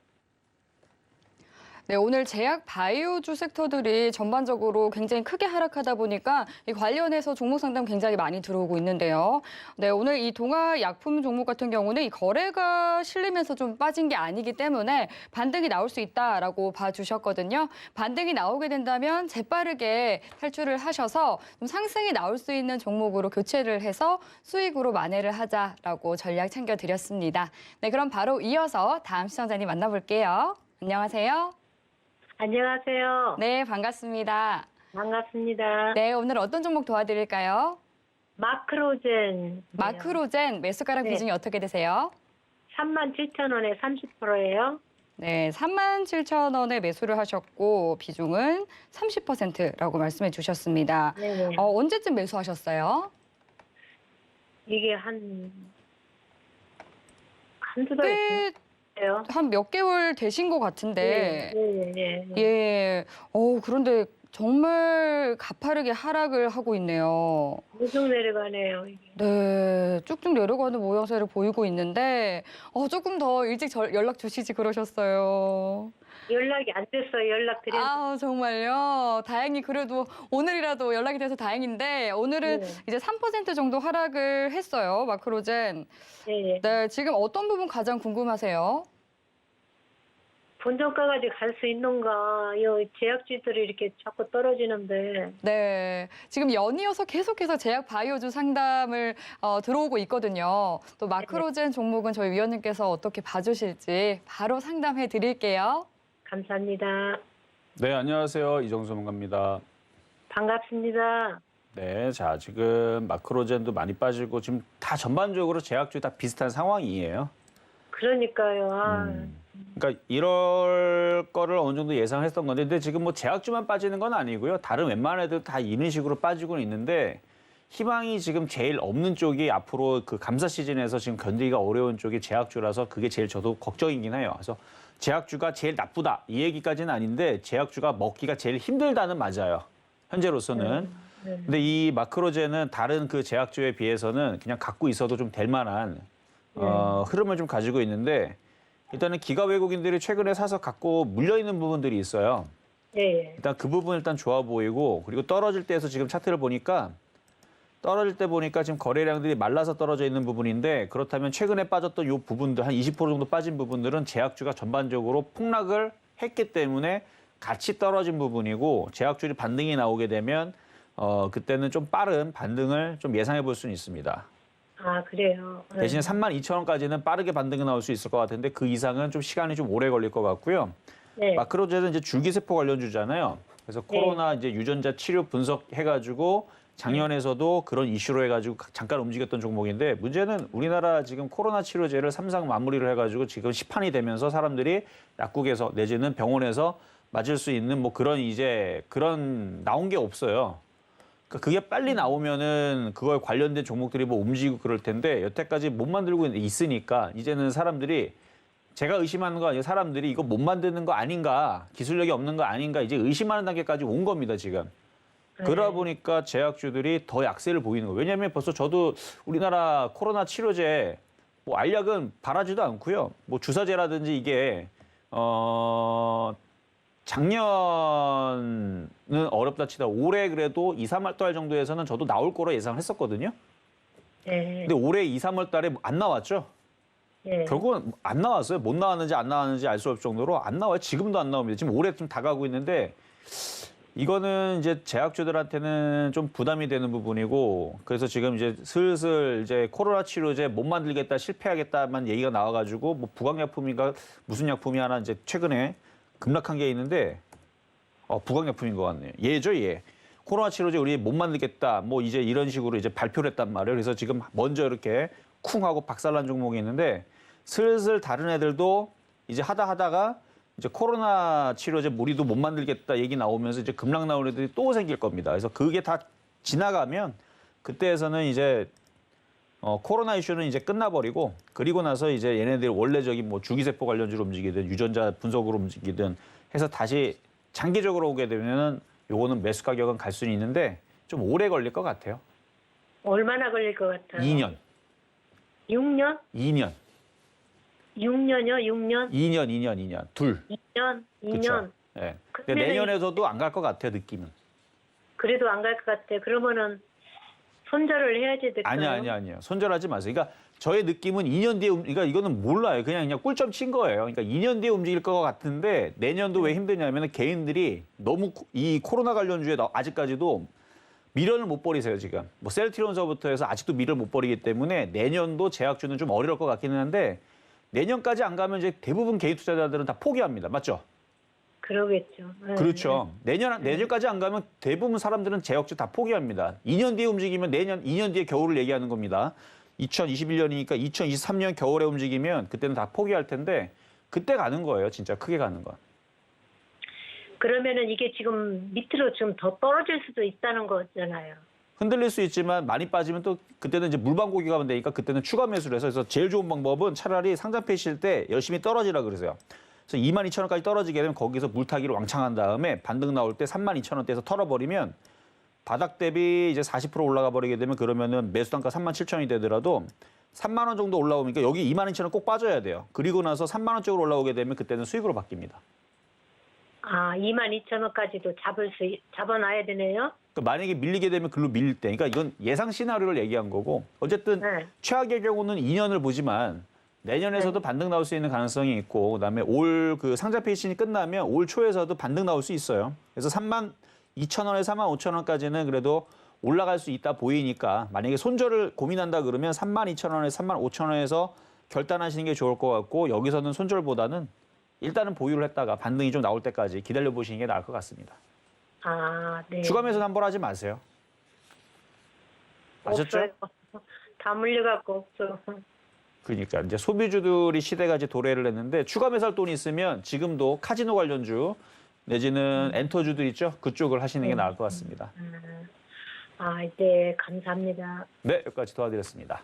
네, 오늘 제약 바이오주 섹터들이 전반적으로 굉장히 크게 하락하다 보니까 이 관련해서 종목 상담 굉장히 많이 들어오고 있는데요. 네, 오늘 이 동아 약품 종목 같은 경우는 이 거래가 실리면서 좀 빠진 게 아니기 때문에 반등이 나올 수 있다라고 봐주셨거든요. 반등이 나오게 된다면 재빠르게 탈출을 하셔서 좀 상승이 나올 수 있는 종목으로 교체를 해서 수익으로 만회를 하자라고 전략 챙겨드렸습니다. 네, 그럼 바로 이어서 다음 시청자님 만나볼게요. 안녕하세요. 안녕하세요. 네, 반갑습니다. 반갑습니다. 네, 오늘 어떤 종목 도와드릴까요? 마크로젠. 마크로젠 매수가랑 네. 비중이 어떻게 되세요? 37,000원에 30%예요. 네, 37,000원에 매수를 하셨고 비중은 30%라고 말씀해 주셨습니다. 네. 언제쯤 매수하셨어요? 이게 한두 달 꽤 됐어요. 한 몇 개월 되신 것 같은데. 네. 예. 그런데 정말 가파르게 하락을 하고 있네요. 계속 내려가네요. 이게. 네, 쭉쭉 내려가는 모양새를 보이고 있는데 조금 더 일찍 연락 주시지 그러셨어요. 연락이 안 됐어요. 연락드렸어요. 아, 정말요? 다행히 그래도 오늘이라도 연락이 돼서 다행인데 오늘은 네. 이제 3% 정도 하락을 했어요, 마크로젠. 네. 네, 지금 어떤 부분 가장 궁금하세요? 본전가까지 갈 수 있는가. 이 제약주들이 이렇게 자꾸 떨어지는데. 네, 지금 연이어서 계속해서 제약 바이오주 상담을 들어오고 있거든요. 또 마크로젠 종목은 저희 위원님께서 어떻게 봐주실지 바로 상담해 드릴게요. 감사합니다. 네, 안녕하세요. 이정수 전문가입니다. 반갑습니다. 네, 자, 지금 마크로젠도 많이 빠지고 지금 다 전반적으로 제약주 다 비슷한 상황이에요. 그러니까요. 그러니까 이럴 거를 어느 정도 예상했던 건데, 근데 지금 뭐 제약주만 빠지는 건 아니고요. 다른 웬만한 애들 다 이런 식으로 빠지고는 있는데, 희망이 지금 제일 없는 쪽이 앞으로 그 감사 시즌에서 지금 견디기가 어려운 쪽이 제약주라서 그게 제일 저도 걱정이긴 해요. 그래서 제약주가 제일 나쁘다 이 얘기까지는 아닌데, 제약주가 먹기가 제일 힘들다는 맞아요. 현재로서는. 근데 이 마크로젠은 다른 그 제약주에 비해서는 그냥 갖고 있어도 좀 될 만한 흐름을 좀 가지고 있는데, 일단은 기가 외국인들이 최근에 사서 갖고 물려있는 부분들이 있어요. 네. 일단 그 부분 일단 좋아 보이고, 그리고 떨어질 때에서 지금 차트를 보니까 떨어질 때 보니까 지금 거래량들이 말라서 떨어져 있는 부분인데, 그렇다면 최근에 빠졌던 이 부분들 한 20% 정도 빠진 부분들은 제약주가 전반적으로 폭락을 했기 때문에 같이 떨어진 부분이고, 제약주리 반등이 나오게 되면 그때는 좀 빠른 반등을 좀 예상해 볼 수는 있습니다. 아, 그래요. 대신에 32,000원까지는 빠르게 반등이 나올 수 있을 것 같은데, 그 이상은 좀 시간이 좀 오래 걸릴 것 같고요. 네. 마크로젠은 이제 줄기세포 관련주잖아요. 그래서 코로나 이제 유전자 치료 분석해가지고 작년에서도 그런 이슈로 해가지고 잠깐 움직였던 종목인데, 문제는 우리나라 지금 코로나 치료제를 삼상 마무리를 해가지고 지금 시판이 되면서 사람들이 약국에서 내지는 병원에서 맞을 수 있는 뭐 그런 그런 나온 게 없어요. 그러니까 그게 빨리 나오면은 그거에 관련된 종목들이 뭐 움직이고 그럴 텐데, 여태까지 못 만들고 있으니까 이제는 사람들이, 제가 의심하는 거 아니에요. 사람들이 이거 못 만드는 거 아닌가, 기술력이 없는 거 아닌가, 이제 의심하는 단계까지 온 겁니다, 지금. 그러다 보니까 제약주들이 더 약세를 보이는 거예요. 왜냐하면 벌써 저도 우리나라 코로나 치료제 뭐 알약은 바라지도 않고요. 뭐 주사제라든지 이게 작년은 어렵다 치다 올해 그래도 2, 3월 달 정도에서는 저도 나올 거로 예상을 했었거든요. 네. 근데 올해 2, 3월 달에 안 나왔죠. 예. 결국은 안 나왔어요. 못 나왔는지 안 나왔는지 알 수 없을 정도로 안 나와요. 지금도 안 나옵니다. 지금 올해 좀 다가고 있는데 이거는 이제 제약주들한테는 좀 부담이 되는 부분이고 그래서 지금 이제 슬슬 이제 코로나 치료제 못 만들겠다 실패하겠다만 얘기가 나와가지고 뭐 부강약품인가 무슨 약품이 하나 이제 최근에 급락한 게 있는데 부강약품인 것 같네요. 얘죠, 얘. 코로나 치료제 우리 못 만들겠다 뭐 이제 이런 식으로 이제 발표를 했단 말이에요. 그래서 지금 먼저 이렇게 쿵 하고 박살난 종목이 있는데 슬슬 다른 애들도 이제 하다가 이제 코로나 치료제 우리도 못 만들겠다 얘기 나오면서 이제 급락 나오는 애들이 또 생길 겁니다. 그래서 그게 다 지나가면 그때에서는 이제 코로나 이슈는 이제 끝나버리고 그리고 나서 이제 얘네들 원래적인 뭐 주기세포 관련주로 움직이든 유전자 분석으로 움직이든 해서 다시 장기적으로 오게 되면은 요거는 매수 가격은 갈 수는 있는데 좀 오래 걸릴 것 같아요. 얼마나 걸릴 것 같아요? 2년. 6년? 2년. 6년이요? 6년? 2년. 둘. 2년? 2년? 그쵸. 예. 근데 그러면은 내년에서도 안 갈 것 같아요, 느낌은. 그래도 안 갈 것 같아. 그러면은 손절을 해야지 될까요? 아니요. 손절하지 마세요. 그러니까 저의 느낌은 2년 뒤에, 그러니까 이거는 몰라요. 그냥 꿀점 친 거예요. 그러니까 2년 뒤에 움직일 것 같은데 내년도 왜 힘드냐면 개인들이 너무 이 코로나 관련주에 아직까지도 미련을 못 버리세요, 지금. 뭐 셀트리온서부터 해서 아직도 미련을 못 버리기 때문에 내년도 제약주는 좀 어려울 것 같기는 한데 내년까지 안 가면 이제 대부분 개인 투자자들은 다 포기합니다. 맞죠? 그러겠죠. 네. 그렇죠. 내년까지 안 가면 대부분 사람들은 제약주 다 포기합니다. 2년 뒤에 움직이면 2년 뒤에 겨울을 얘기하는 겁니다. 2021년이니까 2023년 겨울에 움직이면 그때는 다 포기할 텐데 그때 가는 거예요. 진짜 크게 가는 건. 그러면은 이게 지금 밑으로 좀 더 떨어질 수도 있다는 거잖아요. 흔들릴 수 있지만 많이 빠지면 또 그때는 이제 물방고기 가면 되니까 그때는 추가 매수를 해서 그래서 제일 좋은 방법은 차라리 상장 폐실 때 열심히 떨어지라 그러세요. 그래서 22,000원까지 떨어지게 되면 거기서 물타기를 왕창 한 다음에 반등 나올 때 32,000원대에서 털어버리면 바닥 대비 이제 40% 올라가 버리게 되면 그러면은 매수 단가 37,000원이 되더라도 3만 원 정도 올라오니까 여기 22,000원 꼭 빠져야 돼요. 그리고 나서 3만 원 쪽으로 올라오게 되면 그때는 수익으로 바뀝니다. 아, 22,000원까지도 잡아놔야 되네요. 그러니까 만약에 밀리게 되면 글로 밀릴 때, 그러니까 이건 예상 시나리오를 얘기한 거고 어쨌든 네. 최악의 경우는 2년을 보지만 내년에서도 반등 나올 수 있는 가능성이 있고 그다음에 올 그 상장 폐신이 끝나면 올 초에서도 반등 나올 수 있어요. 그래서 32,000원에서 35,000원까지는 그래도 올라갈 수 있다 보이니까 만약에 손절을 고민한다 그러면 32,000원에서 35,000원에서 결단하시는 게 좋을 것 같고 여기서는 손절보다는 일단은 보유를 했다가 반등이 좀 나올 때까지 기다려 보시는 게 나을 것 같습니다. 아, 네. 주가 매수 함부로 하지 마세요. 아셨죠? 없어요. 다 물려갖고 없어. 그러니까 이제 소비주들이 시대가 이제 도래를 했는데 추가 매수할 돈이 있으면 지금도 카지노 관련주 내지는 엔터주들 있죠? 그쪽을 하시는 게 나을 것 같습니다. 아, 네, 감사합니다. 네, 여기까지 도와드렸습니다.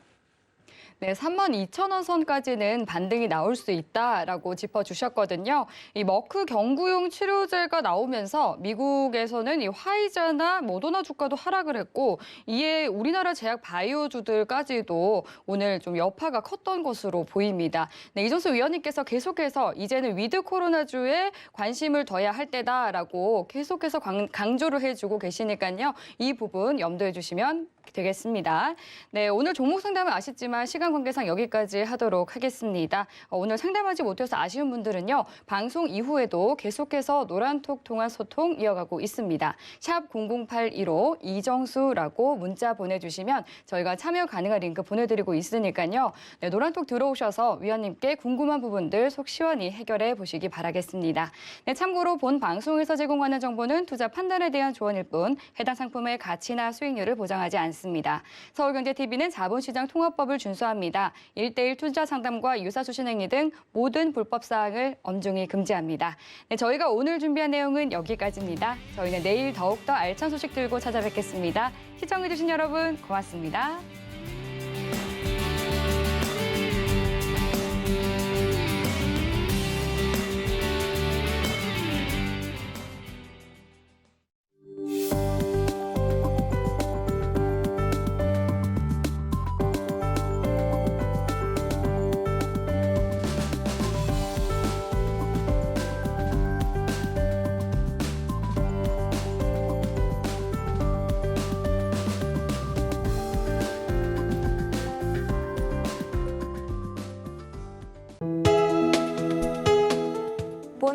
네, 32,000원 선까지는 반등이 나올 수 있다라고 짚어주셨거든요. 이 머크 경구용 치료제가 나오면서 미국에서는 이 화이자나 모더나 주가도 하락을 했고 이에 우리나라 제약 바이오주들까지도 오늘 좀 여파가 컸던 것으로 보입니다. 네, 이정수 위원님께서 계속해서 이제는 위드 코로나주에 관심을 둬야 할 때다라고 계속해서 강조를 해주고 계시니까요. 이 부분 염두해 주시면 되겠습니다. 네, 오늘 종목 상담은 아쉽지만 시간 관계상 여기까지 하도록 하겠습니다. 오늘 상담하지 못해서 아쉬운 분들은요. 방송 이후에도 계속해서 노란톡 통한 소통 이어가고 있습니다. 샵 0082로 이정수라고 문자 보내주시면 저희가 참여 가능한 링크 보내드리고 있으니까요. 네, 노란톡 들어오셔서 위원님께 궁금한 부분들 속 시원히 해결해 보시기 바라겠습니다. 네, 참고로 본 방송에서 제공하는 정보는 투자 판단에 대한 조언일 뿐 해당 상품의 가치나 수익률을 보장하지 않습니다. 서울경제TV는 자본시장 통합법을 준수합니다. 1:1 투자 상담과 유사수신 행위 등 모든 불법 사항을 엄중히 금지합니다. 네, 저희가 오늘 준비한 내용은 여기까지입니다. 저희는 내일 더욱더 알찬 소식 들고 찾아뵙겠습니다. 시청해주신 여러분 고맙습니다.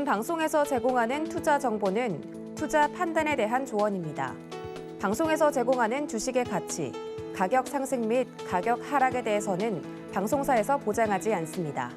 방송에서 제공하는 투자 정보는 투자 판단에 대한 조언입니다. 방송에서 제공하는 주식의 가치, 가격 상승 및 가격 하락에 대해서는 방송사에서 보장하지 않습니다.